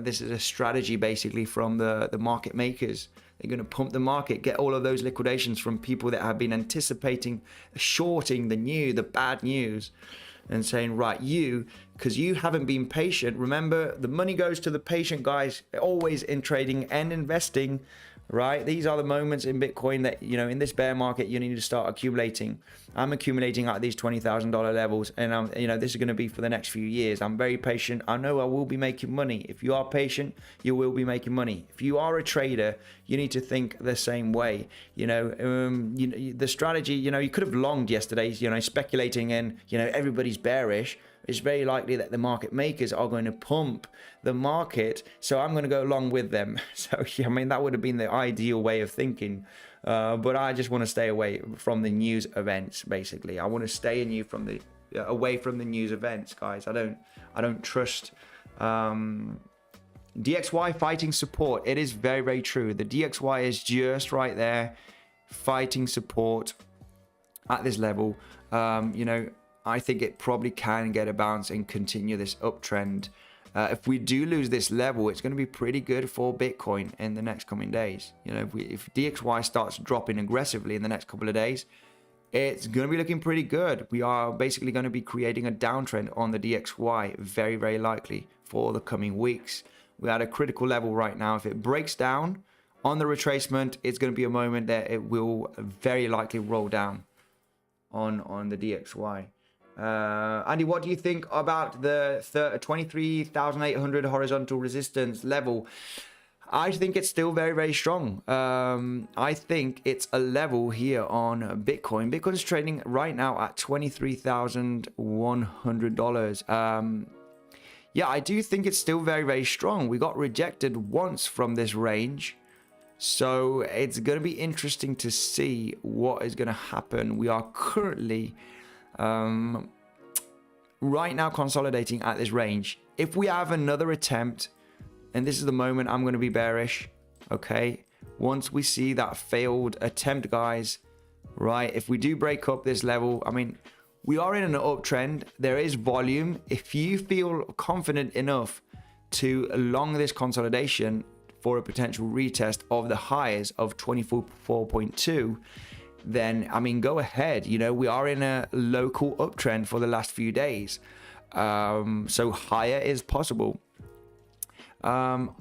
This is a strategy basically from the market makers. They're going to pump the market, get all of those liquidations from people that have been anticipating shorting the bad news, and saying, right, because you haven't been patient. Remember, the money goes to the patient guys, always in trading and investing. Right, these are the moments in Bitcoin that, in this bear market, you need to start accumulating. I'm accumulating at these $20,000 levels, and this is going to be for the next few years. I'm very patient. I know I will be making money. If you are patient, you will be making money. If you are a trader, you need to think the same way. The strategy, you could have longed yesterday, speculating, and everybody's bearish. it's very likely that the market makers are going to pump the market, so I'm going to go along with them. So yeah, I mean, that would have been the ideal way of thinking, but I just want to stay away from the news events. Basically, I want to stay away from the news events, guys. I don't trust DXY fighting support. It is very, very true. The DXY is just right there fighting support at this level. You know, I think it probably can get a bounce and continue this uptrend. If we do lose this level, it's going to be pretty good for Bitcoin in the next coming days. You know, if DXY starts dropping aggressively in the next couple of days, it's going to be looking pretty good. We are basically going to be creating a downtrend on the DXY, very, very likely for the coming weeks. We're at a critical level right now. If it breaks down on the retracement, it's going to be a moment that it will very likely roll down on the DXY. Andy, what do you think about the 23,800 horizontal resistance level? I think it's still very, very strong. I think it's a level here on Bitcoin. Bitcoin's trading right now at $23,100. Yeah, I do think it's still very, very strong. We got rejected once from this range. So it's going to be interesting to see what is going to happen. We are currently right now consolidating at this range. If we have another attempt, and this is the moment I'm going to be bearish, okay? Once we see that failed attempt, guys, right? If we do break up this level, I mean, we are in an uptrend. There is volume. If you feel confident enough to long this consolidation for a potential retest of the highs of 24.2, then, I mean, go ahead. You know, we are in a local uptrend for the last few days. So higher is possible. I'm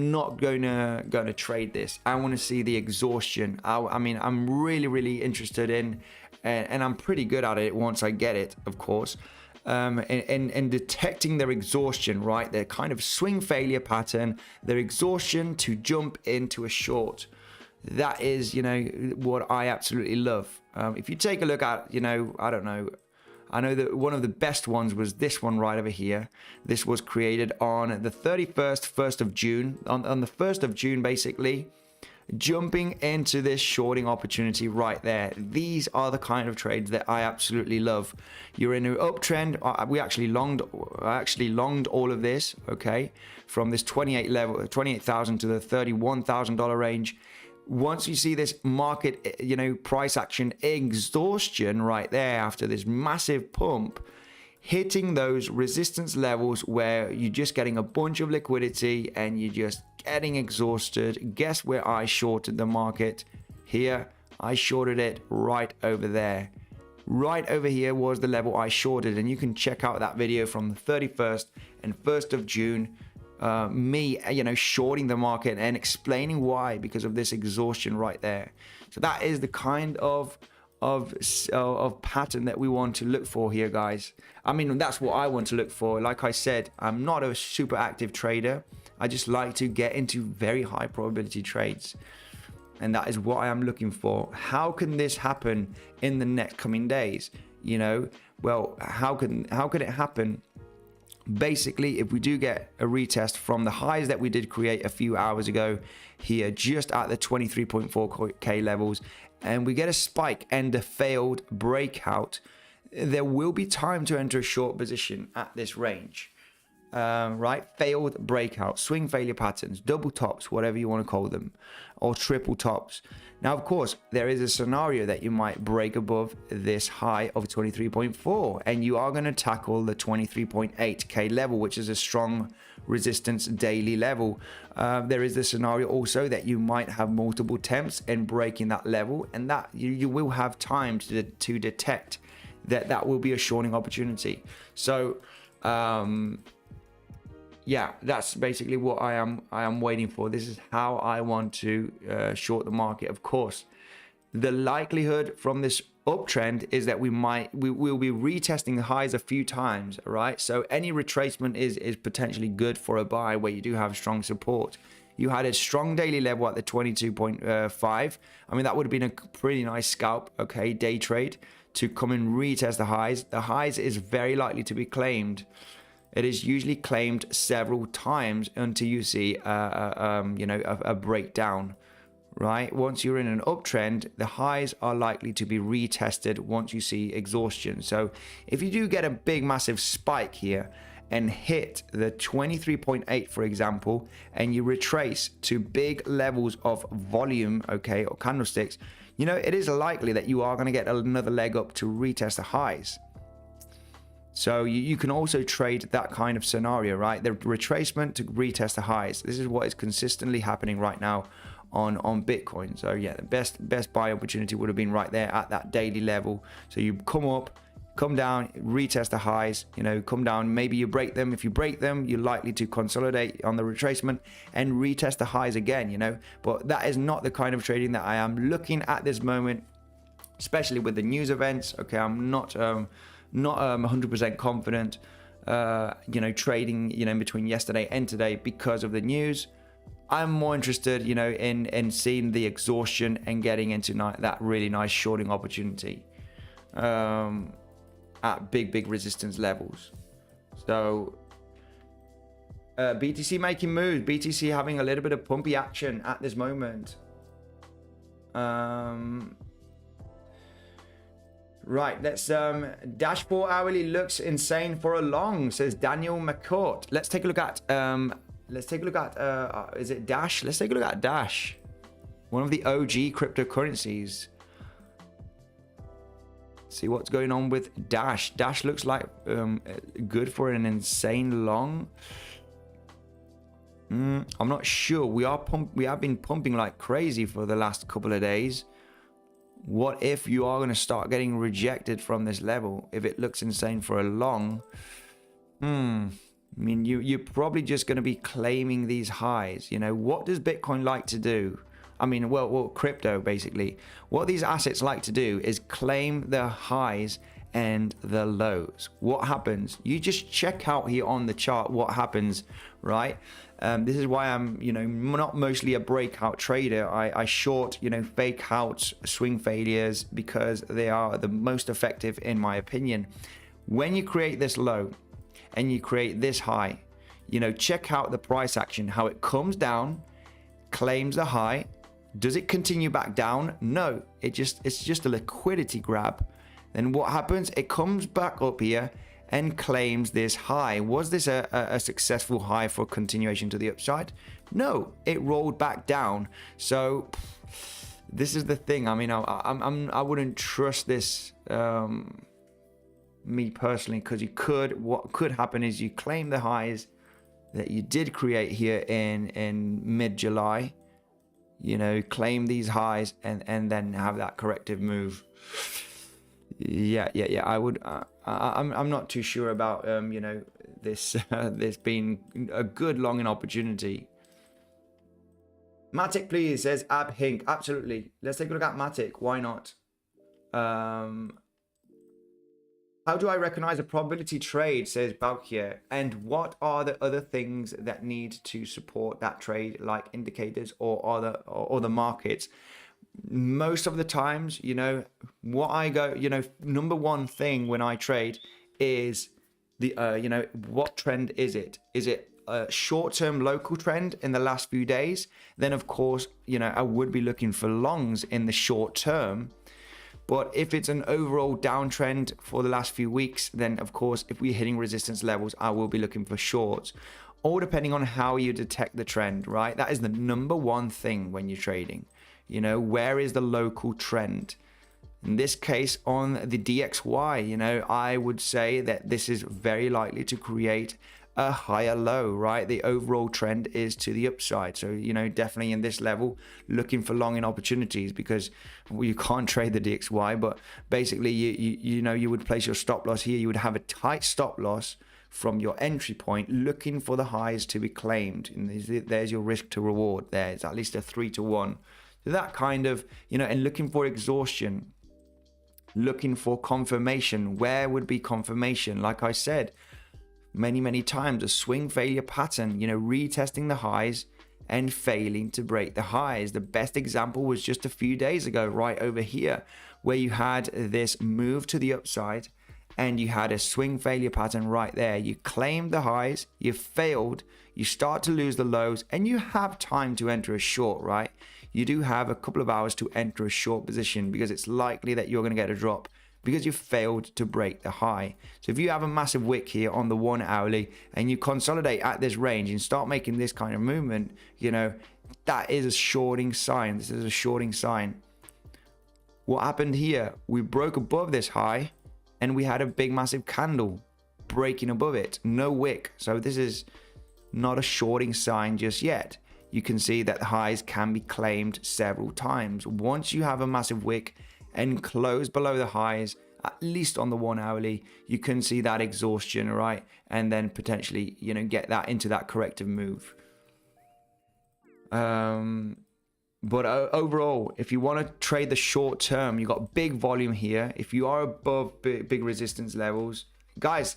not gonna trade this. I want to see the exhaustion. I mean, I'm really interested in, and I'm pretty good at it once I get it, of course. And detecting their exhaustion, right? Their kind of swing failure pattern, their exhaustion to jump into a short. That is, you know, what I absolutely love. If you take a look at, you know, I don't know. I know that one of the best ones was this one right over here. This was created on the 1st of June. On the 1st of June, basically, jumping into this shorting opportunity right there. These are the kind of trades that I absolutely love. You're in an uptrend. I actually longed all of this, okay, from this 28,000 to the $31,000 range. Once you see this market, you know, price action exhaustion right there after this massive pump, hitting those resistance levels where you're just getting a bunch of liquidity and you're just getting exhausted. Guess where I shorted the market? Here, I shorted it right over there. Right over here was the level I shorted, and you can check out that video from the 31st and 1st of June. Me, you know, shorting the market and explaining why, because of this exhaustion right there. So that is the kind of pattern that we want to look for here, guys. I mean, that's what I want to look for. Like I said, I'm not a super active trader. I just like to get into very high probability trades, and that is what I am looking for. How can this happen in the next coming days? You know, well, how could it happen? Basically, if we do get a retest from the highs that we did create a few hours ago here, just at the 23.4K levels, and we get a spike and a failed breakout, there will be time to enter a short position at this range. Right? Failed breakout, swing failure patterns, double tops, whatever you want to call them, or triple tops. Now, of course, there is a scenario that you might break above this high of 23.4, and you are going to tackle the 23.8K level, which is a strong resistance daily level. There is the scenario also that you might have multiple attempts in breaking that level, and that you will have time to detect that will be a shorting opportunity. So, yeah, that's basically what I am waiting for. This is how I want to short the market. Of course, the likelihood from this uptrend is that we will be retesting the highs a few times, right? So any retracement is potentially good for a buy where you do have strong support. You had a strong daily level at the 22.5. I mean, that would have been a pretty nice scalp, okay, day trade to come and retest the highs is very likely to be claimed. It is usually claimed several times until you see a breakdown, right? Once you're in an uptrend, the highs are likely to be retested once you see exhaustion. So if you do get a big massive spike here and hit the 23.8, for example, and you retrace to big levels of volume, okay, or candlesticks, you know, it is likely that you are going to get another leg up to retest the highs. So you can also trade that kind of scenario, right? The retracement to retest the highs. This is what is consistently happening right now on Bitcoin. So yeah, the best buy opportunity would have been right there at that daily level. So you come up, come down, retest the highs, you know, come down, maybe you break them. If you break them, you're likely to consolidate on the retracement and retest the highs again, you know. But that is not the kind of trading that I am looking at this moment, especially with the news events. Okay, I'm not 100% confident, you know, trading, you know, between yesterday and today because of the news. I'm more interested, you know, in seeing the exhaustion and getting into that really nice shorting opportunity at big resistance levels. So BTC making moves, BTC having a little bit of pumpy action at this moment. Right, let's dash 4 hourly looks insane for a long, says Daniel McCourt. Let's take a look at is it Dash? Let's take a look at Dash, one of the OG cryptocurrencies. See what's going on with Dash. Dash looks like good for an insane long. I'm not sure. We have been pumping like crazy for the last couple of days. What if you are going to start getting rejected from this level? If it looks insane for a long, I mean, you're probably just going to be claiming these highs. You know, what does Bitcoin like to do? I mean, well, crypto basically. What these assets like to do is claim the highs and the lows. What happens? You just check out here on the chart what happens, right? This is why I'm, you know, not mostly a breakout trader. I short, you know, fake out swing failures because they are the most effective in my opinion. When you create this low and you create this high, you know, check out the price action, how it comes down, claims the high. Does it continue back down? No, it's just a liquidity grab. Then what happens? It comes back up here and claims this high. Was this a successful high for continuation to the upside? No, it rolled back down. So this is the thing. I mean, I wouldn't trust this, me personally, because what could happen is you claim the highs that you did create here in mid-July, you know, claim these highs and then have that corrective move. Yeah. I would. I'm not too sure about you know, this this being a good long opportunity. Matic, please, says Ab Hink. Absolutely. Let's take a look at Matic. Why not? How do I recognize a probability trade, says Balkier, and what are the other things that need to support that trade, like indicators or the markets? Most of the times, you know, what I go, you know, number one thing when I trade is the, you know, what trend is it? Is it a short-term local trend in the last few days? Then, of course, you know, I would be looking for longs in the short term. But if it's an overall downtrend for the last few weeks, then of course, if we're hitting resistance levels, I will be looking for shorts. All depending on how you detect the trend, right? That is the number one thing when you're trading. You know, where is the local trend? In this case, on the DXY, you know, I would say that this is very likely to create a higher low, right? The overall trend is to the upside. So, you know, definitely in this level, looking for long in opportunities, because well, you can't trade the DXY, but basically, you know, you would place your stop loss here. You would have a tight stop loss from your entry point, looking for the highs to be claimed. And there's your risk to reward. There's at least a 3-to-1. So that kind of, you know, and looking for exhaustion, looking for confirmation. Where would be confirmation? Like I said, many times, a swing failure pattern, you know, retesting the highs and failing to break the highs. The best example was just a few days ago, right over here, where you had this move to the upside and you had a swing failure pattern right there. You claimed the highs, you failed, you start to lose the lows, and you have time to enter a short, right? You do have a couple of hours to enter a short position because it's likely that you're going to get a drop because you failed to break the high. So if you have a massive wick here on the 1 hourly and you consolidate at this range and start making this kind of movement, you know, that is a shorting sign. This is a shorting sign. What happened here? We broke above this high and we had a big massive candle breaking above it. No wick. So this is not a shorting sign just yet. You can see that the highs can be claimed several times. Once you have a massive wick and close below the highs, at least on the 1 hourly, you can see that exhaustion, right? And then potentially, you know, get that into that corrective move. But overall, if you want to trade the short term, you got big volume here. If you are above big resistance levels, guys,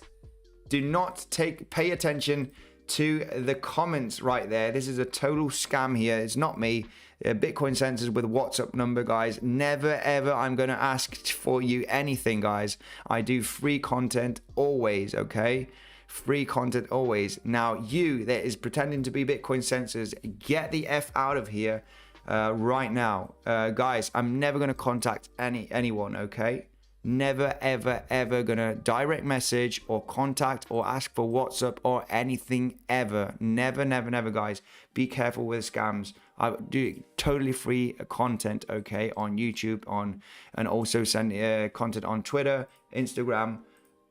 do not pay attention to the comments right there. This is a total scam here. It's not me. Bitcoinsensus with WhatsApp number, guys. Never ever I'm going to ask for you anything, guys. I do free content always, okay? Free content always. Now you that is pretending to be Bitcoinsensus, get the F out of here right now. Guys, I'm never going to contact anyone, okay? Never ever ever gonna direct message or contact or ask for WhatsApp or anything ever. Never guys. Be careful with scams. I do totally free content, okay, on YouTube, and also send content on Twitter, Instagram.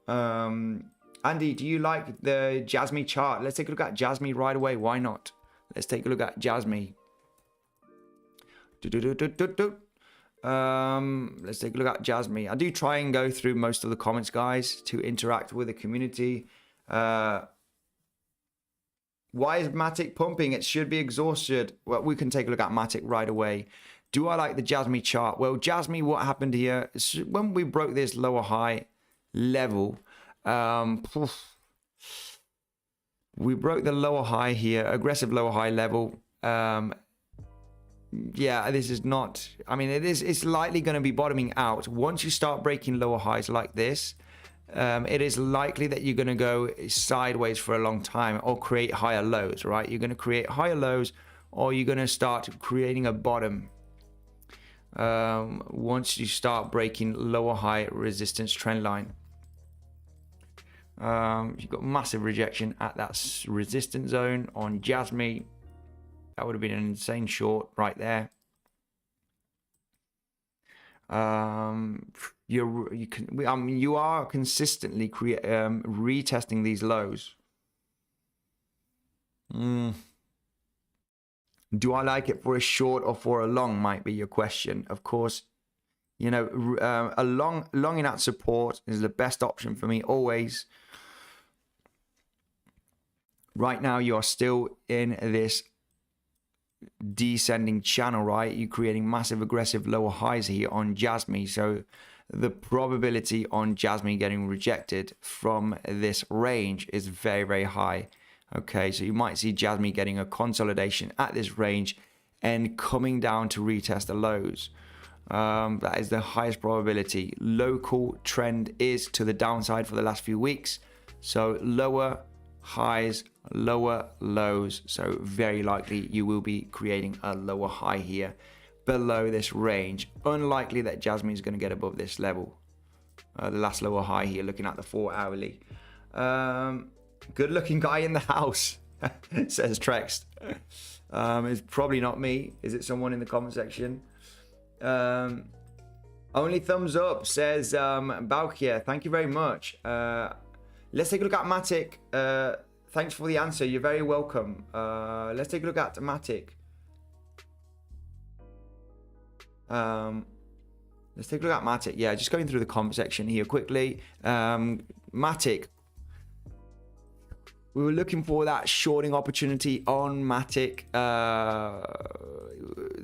Andy, do you like the Jasmy chart? Let's take a look at Jasmy right away. Why not? Let's take a look at Jasmy. Let's take a look at Jasmy. I do try and go through most of the comments, guys, to interact with the community. Why is Matic pumping? It should be exhausted. Well, we can take a look at Matic right away. Do I like the Jasmy chart? Well, Jasmy, what happened here is when we broke this lower high level, we broke the lower high here, aggressive lower high level. Yeah, this is not, I mean, it's likely going to be bottoming out. Once you start breaking lower highs like this, it is likely that you're going to go sideways for a long time or create higher lows, right? You're going to create higher lows, or you're going to start creating a bottom once you start breaking lower high resistance trend line. You've got massive rejection at that resistance zone on Jasmy. That would have been an insane short right there. You are consistently retesting these lows. Do I like it for a short or for a long? Might be your question. Of course, you know, a longing at support is the best option for me always. Right now, you are still in this descending channel, right? You're creating massive aggressive lower highs here on Jasmy, so the probability on Jasmy getting rejected from this range is very high. Okay, so you might see Jasmy getting a consolidation at this range and coming down to retest the lows. That is the highest probability. Local trend is to the downside for the last few weeks, so lower highs, lower lows, so very likely you will be creating a lower high here below this range. Unlikely that Jasmy is going to get above this level, the last lower high here, looking at the 4 hourly. Good looking guy in the house, says Trext. It's probably not me. Is it someone in the comment section? Only thumbs up, says Balkia. Thank you very much. Let's take a look at Matic. Thanks for the answer. You're very welcome. Let's take a look at Matic. Let's take a look at Matic. Yeah, just going through the comment section here quickly. Matic. We were looking for that shorting opportunity on Matic.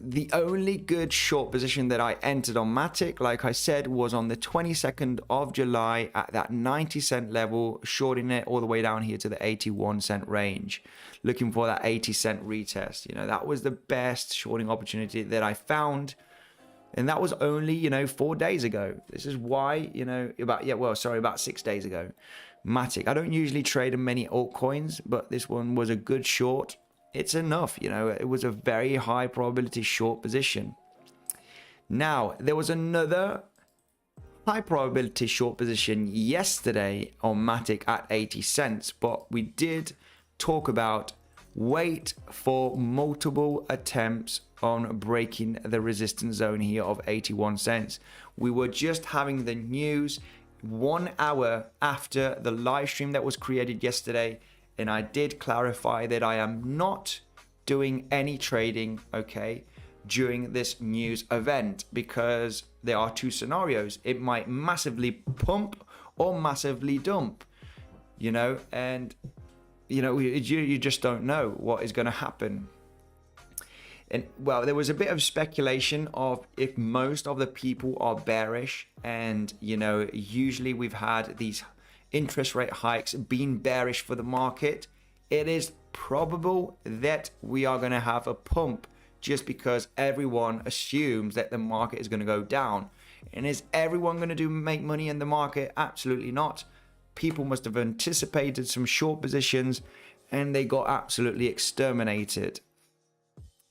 The only good short position that I entered on Matic, like I said, was on the 22nd of July at that 90-cent level, shorting it all the way down here to the 81-cent range, looking for that 80-cent retest. You know, that was the best shorting opportunity that I found. And that was only, you know, 4 days ago. This is why, you know, about 6 days ago. Matic. I don't usually trade in many altcoins, but this one was a good short. It's enough, you know, it was a very high probability short position. Now, there was another high probability short position yesterday on Matic at 80 cents, but we did talk about wait for multiple attempts on breaking the resistance zone here of 81 cents. We were just having the news 1 hour after the live stream that was created yesterday, and I did clarify that I am not doing any trading, okay, during this news event, because there are two scenarios. It might massively pump or massively dump, you know, and you know, you just don't know what is going to happen. And well, there was a bit of speculation of if most of the people are bearish, and you know, usually we've had these interest rate hikes being bearish for the market. It is probable that we are going to have a pump, just because everyone assumes that the market is going to go down. And is everyone going to make money in the market? Absolutely not. People must have anticipated some short positions and they got absolutely exterminated.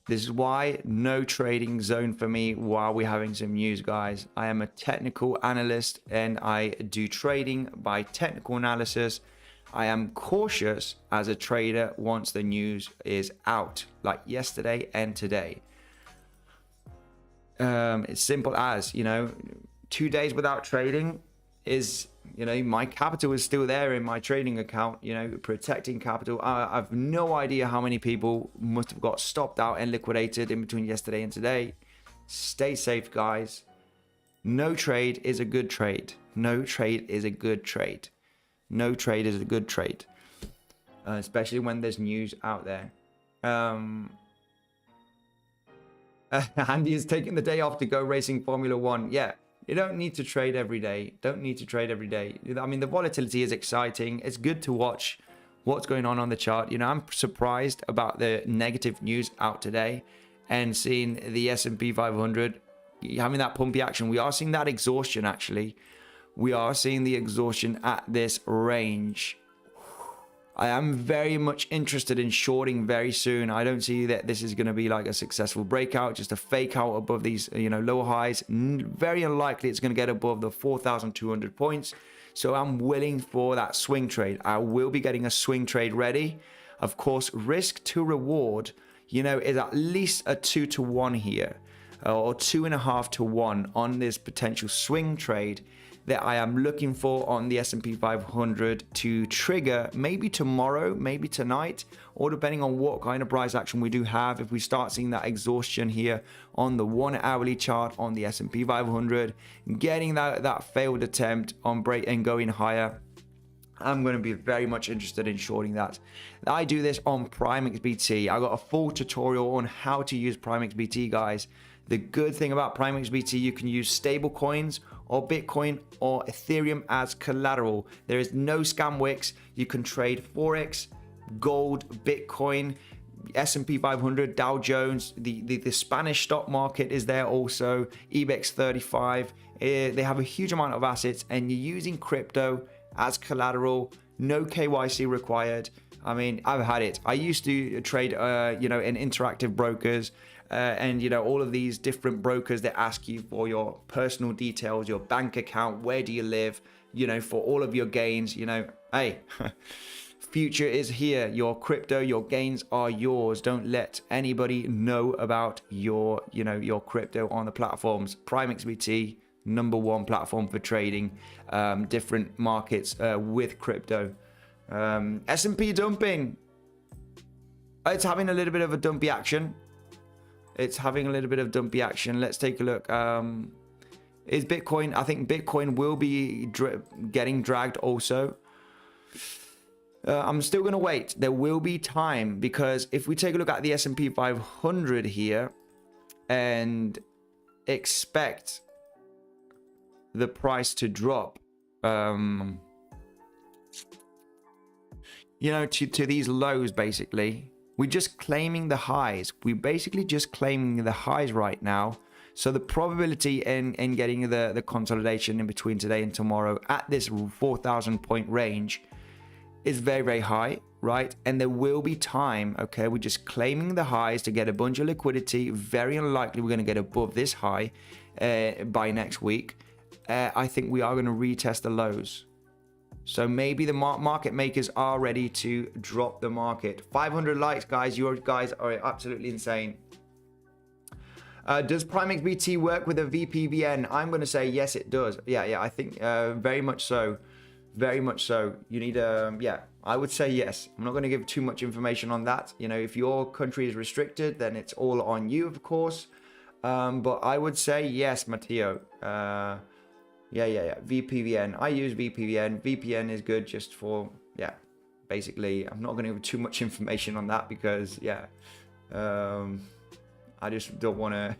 This is why no trading zone for me while we're having some news, guys. I am a technical analyst and I do trading by technical analysis. I am cautious as a trader once the news is out, like yesterday and today. It's simple as, you know, 2 days without trading is, you know, my capital is still there in my trading account, you know, protecting capital. I've no idea how many people must have got stopped out and liquidated in between yesterday and today. Stay safe, guys. No trade is a good trade. No trade is a good trade. No trade is a good trade, especially when there's news out there. Andy is taking the day off to go racing Formula One. Yeah, you don't need to trade every day. Don't need to trade every day. I mean, the volatility is exciting. It's good to watch what's going on the chart. You know, I'm surprised about the negative news out today and seeing the S&P 500 having that pumpy action. We are seeing that exhaustion, actually. We are seeing the exhaustion at this range. I am very much interested in shorting very soon. I don't see that this is going to be like a successful breakout, just a fake out above these, you know, lower highs. Very unlikely it's going to get above the 4,200 points. So I'm willing for that swing trade. I will be getting a swing trade ready. Of course, risk to reward, you know, is at least a 2 to 1 here, or 2.5 to 1 on this potential swing trade that I am looking for on the S&P 500 to trigger maybe tomorrow, maybe tonight, or depending on what kind of price action we do have. If we start seeing that exhaustion here on the 1 hourly chart on the S&P 500, getting that failed attempt on break and going higher, I'm going to be very much interested in shorting that. I do this on PrimeXBT. I got a full tutorial on how to use PrimeXBT, guys. The good thing about PrimeXBT, you can use stable coins or Bitcoin or Ethereum as collateral. There is no scam wicks. You can trade Forex, gold, Bitcoin, S&P 500, Dow Jones, the Spanish stock market is there also, IBEX 35. They have a huge amount of assets and you're using crypto as collateral, no KYC required. I mean, I've had it. I used to trade, you know, in interactive brokers, and you know, all of these different brokers that ask you for your personal details, your bank account, where do you live, you know, for all of your gains. You know, hey, future is here. Your crypto, your gains are yours. Don't let anybody know about your, you know, your crypto on the platforms. PrimeXBT, #1 platform for trading different markets with crypto. S&P dumping. It's having a little bit of a dumpy action. It's having a little bit of dumpy action. Let's take a look. Is Bitcoin? I think Bitcoin will be getting dragged also. I'm still going to wait. There will be time, because if we take a look at the S&P 500 here and expect the price to drop, you know, to these lows, basically. We're just claiming the highs. We're basically just claiming the highs right now. So the probability in getting the consolidation in between today and tomorrow at this 4,000 point range is very, very high, right? And there will be time, okay? We're just claiming the highs to get a bunch of liquidity. Very unlikely we're going to get above this high by next week. I think we are going to retest the lows. So maybe the market makers are ready to drop the market. 500 likes, guys. You guys are absolutely insane. Does Prime XBT work with a VPVN? I'm going to say yes, it does. Yeah, I think very much so. Very much so. You need yeah, I would say yes. I'm not going to give too much information on that. You know, if your country is restricted, then it's all on you, of course. But I would say yes, Matteo. Yeah. VPVN. I use VPVN. VPN is good just for, yeah, basically, I'm not going to give too much information on that because, yeah, I just don't want to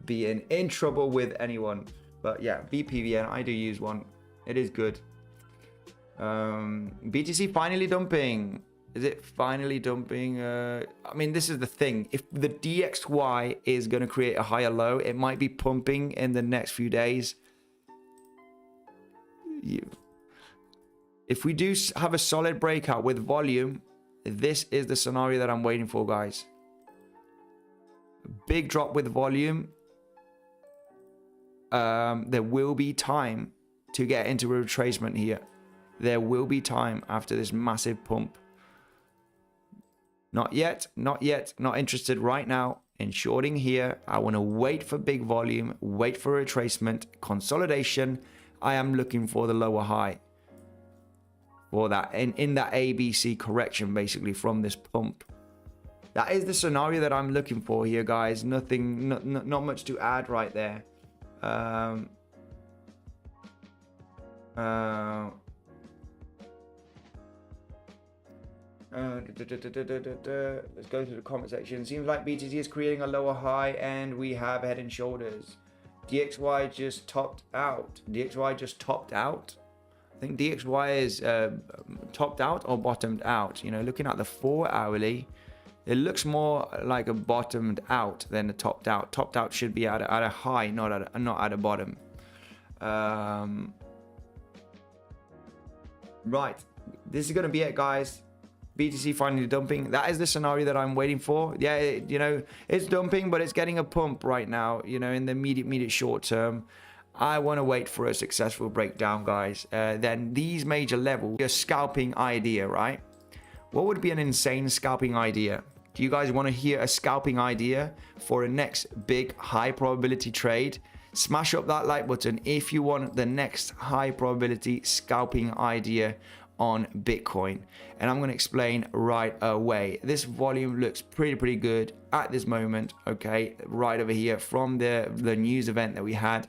be in trouble with anyone. But yeah, VPVN, I do use one. It is good. BTC finally dumping. Is it finally dumping? I mean, this is the thing. If the DXY is going to create a higher low, it might be pumping in the next few days. If we do have a solid breakout with volume, this is the scenario that I'm waiting for, guys. Big drop with volume. There will be time to get into a retracement here. There will be time after this massive pump. Not yet, not yet, not interested right now in shorting here. I want to wait for big volume, wait for retracement, consolidation. I am looking for the lower high for that in that ABC correction, basically from this pump. That is the scenario that I'm looking for here, guys. Nothing, not much to add right there. Let's go to the comment section. Seems like BTC is creating a lower high and we have head and shoulders. DXY just topped out. DXY just topped out. I think DXY is topped out or bottomed out. You know, looking at the 4 hourly, it looks more like a bottomed out than a topped out. Topped out should be at a high, not at a bottom. Right, this is going to be it, guys. BTC finally dumping. That is the scenario that I'm waiting for. Yeah, you know, it's dumping, but it's getting a pump right now, you know, in the immediate short term. I want to wait for a successful breakdown, guys. Then these major levels, your scalping idea, right? What would be an insane scalping idea? Do you guys want to hear a scalping idea for a next big high probability trade? Smash up that like button if you want the next high probability scalping idea on Bitcoin, and I'm going to explain right away. This volume looks pretty good at this moment, okay, right over here from the news event that we had.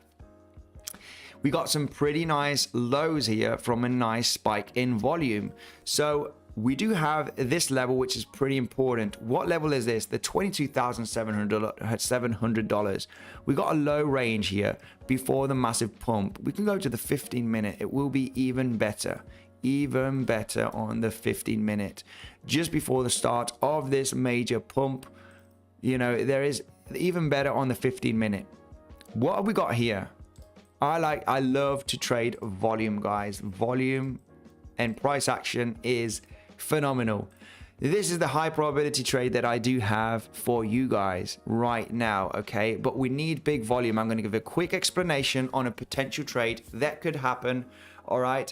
We got some pretty nice lows here from a nice spike in volume. So we do have this level, which is pretty important. What level is this? The $22,700. We got a low range here before the massive pump. We can go to the 15-minute. It will be even better on the 15-minute, just before the start of this major pump. You know, there is even better on the 15-minute. What have we got here? I love to trade volume, guys. Volume and price action is phenomenal. This is the high probability trade that I do have for you guys right now, okay? But we need big volume. I'm going to give a quick explanation on a potential trade that could happen, all right?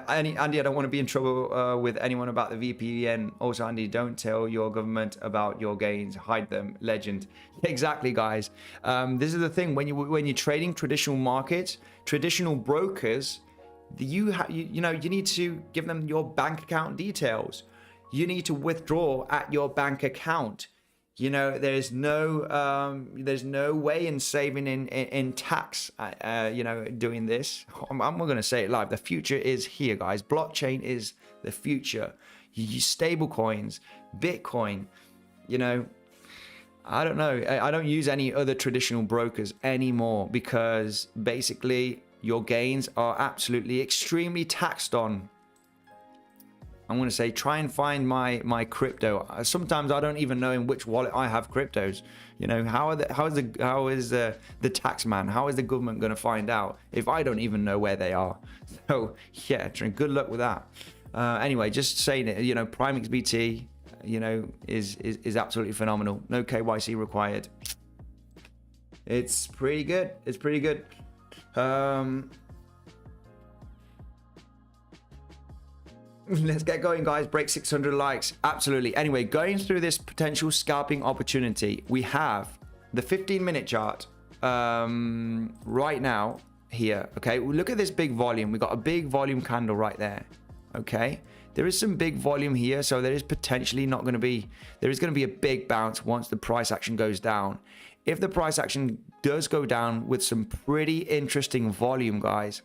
Andy, I don't want to be in trouble with anyone about the VPN. Also, Andy, don't tell your government about your gains. Hide them. Legend. Exactly, guys. This is the thing. When you're trading traditional markets, traditional brokers, you need to give them your bank account details. You need to withdraw at your bank account. You know, there's no way in saving in tax, you know, doing this. I'm going to say it live. The future is here, guys. Blockchain is the future. You use stable coins, Bitcoin, you know, I don't know. I don't use any other traditional brokers anymore because basically your gains are absolutely extremely taxed on. I'm going to say try and find my crypto. Sometimes I don't even know in which wallet I have cryptos. You know, how is the tax man, how is the government going to find out if I don't even know where they are? So yeah, good luck with that. Anyway, just saying it, you know, Prime XBT, you know, is absolutely phenomenal. No KYC required. It's pretty good. It's pretty good. Let's get going, guys. Break 600 likes. Absolutely. Anyway, going through this potential scalping opportunity, we have the 15-minute chart right now here. Okay, look at this big volume. We got a big volume candle right there. Okay, there is some big volume here, so there is potentially not going to be, there is going to be a big bounce once the price action goes down. If the price action does go down with some pretty interesting volume, guys,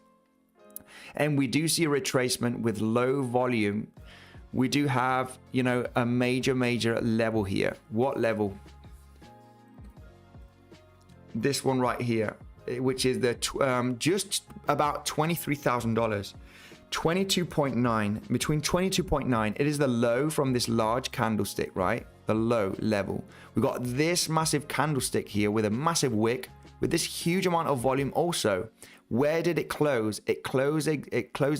and we do see a retracement with low volume, we do have, you know, a major level here. What level? This one right here, which is the just about $23,000. 22.9, between 22.9, it is the low from this large candlestick, right? The low level. We got this massive candlestick here with a massive wick with this huge amount of volume also. Where did it close? It closed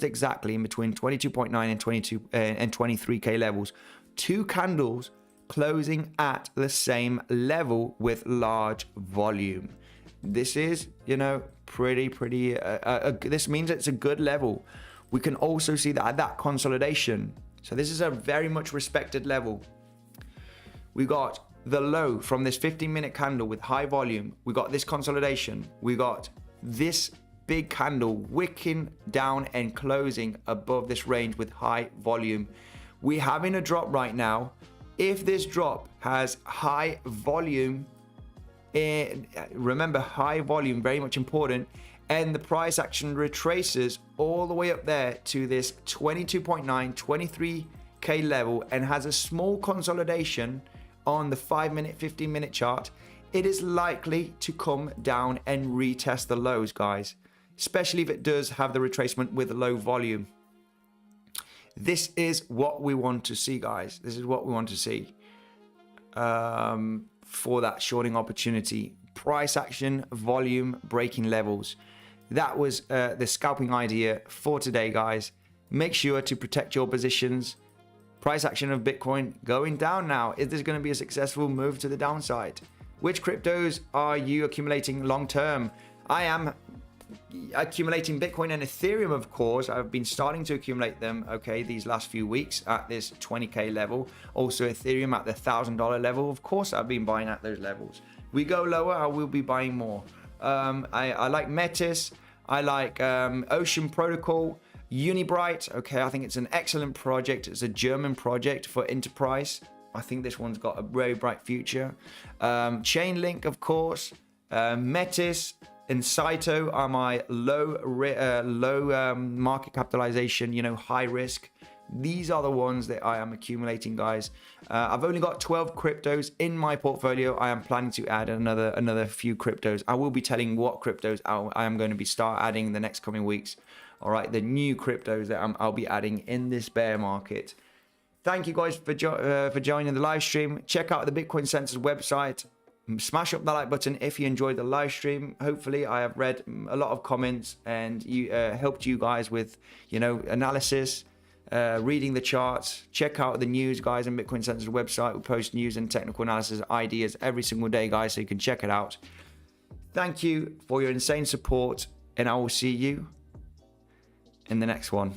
exactly in between 22.9 and 22 and 23k levels. Two candles closing at the same level with large volume. This is, you know, pretty this means it's a good level. We can also see that at that consolidation. So this is a very much respected level. We got the low from this 15-minute candle with high volume. We got this consolidation. We got this big candle wicking down and closing above this range with high volume. We're having a drop right now. If this drop has high volume, remember high volume, very much important, and the price action retraces all the way up there to this 22.9, 23k level and has a small consolidation on the 5-minute, 15-minute chart, it is likely to come down and retest the lows, guys, especially if it does have the retracement with low volume. This is what we want to see, guys. This is what we want to see for that shorting opportunity. Price action, volume, breaking levels. That was the scalping idea for today, guys. Make sure to protect your positions. Price action of Bitcoin going down now. Is this going to be a successful move to the downside? Which cryptos are you accumulating long term? I am accumulating Bitcoin and Ethereum, of course. I've been starting to accumulate them, okay, these last few weeks at this 20k level. Also Ethereum at the $1,000 level. Of course, I've been buying at those levels. We go lower, I will be buying more. I like Metis. I like Ocean Protocol. Unibright, okay, I think it's an excellent project. It's a German project for enterprise. I think this one's got a very bright future. Chainlink, of course. Metis and Saito are my low market capitalization, you know, high risk. These are the ones that I am accumulating, guys. I've only got 12 cryptos in my portfolio. I am planning to add another few cryptos. I will be telling what cryptos I am going to be start adding in the next coming weeks. All right, the new cryptos that I'll be adding in this bear market. Thank you guys for joining the live stream. Check out the Bitcoinsensus website. Smash up the like button if you enjoyed the live stream. Hopefully, I have read a lot of comments and helped you guys with, you know, analysis, reading the charts. Check out the news, guys, on Bitcoinsensus website. We post news and technical analysis ideas every single day, guys, so you can check it out. Thank you for your insane support, and I will see you in the next one.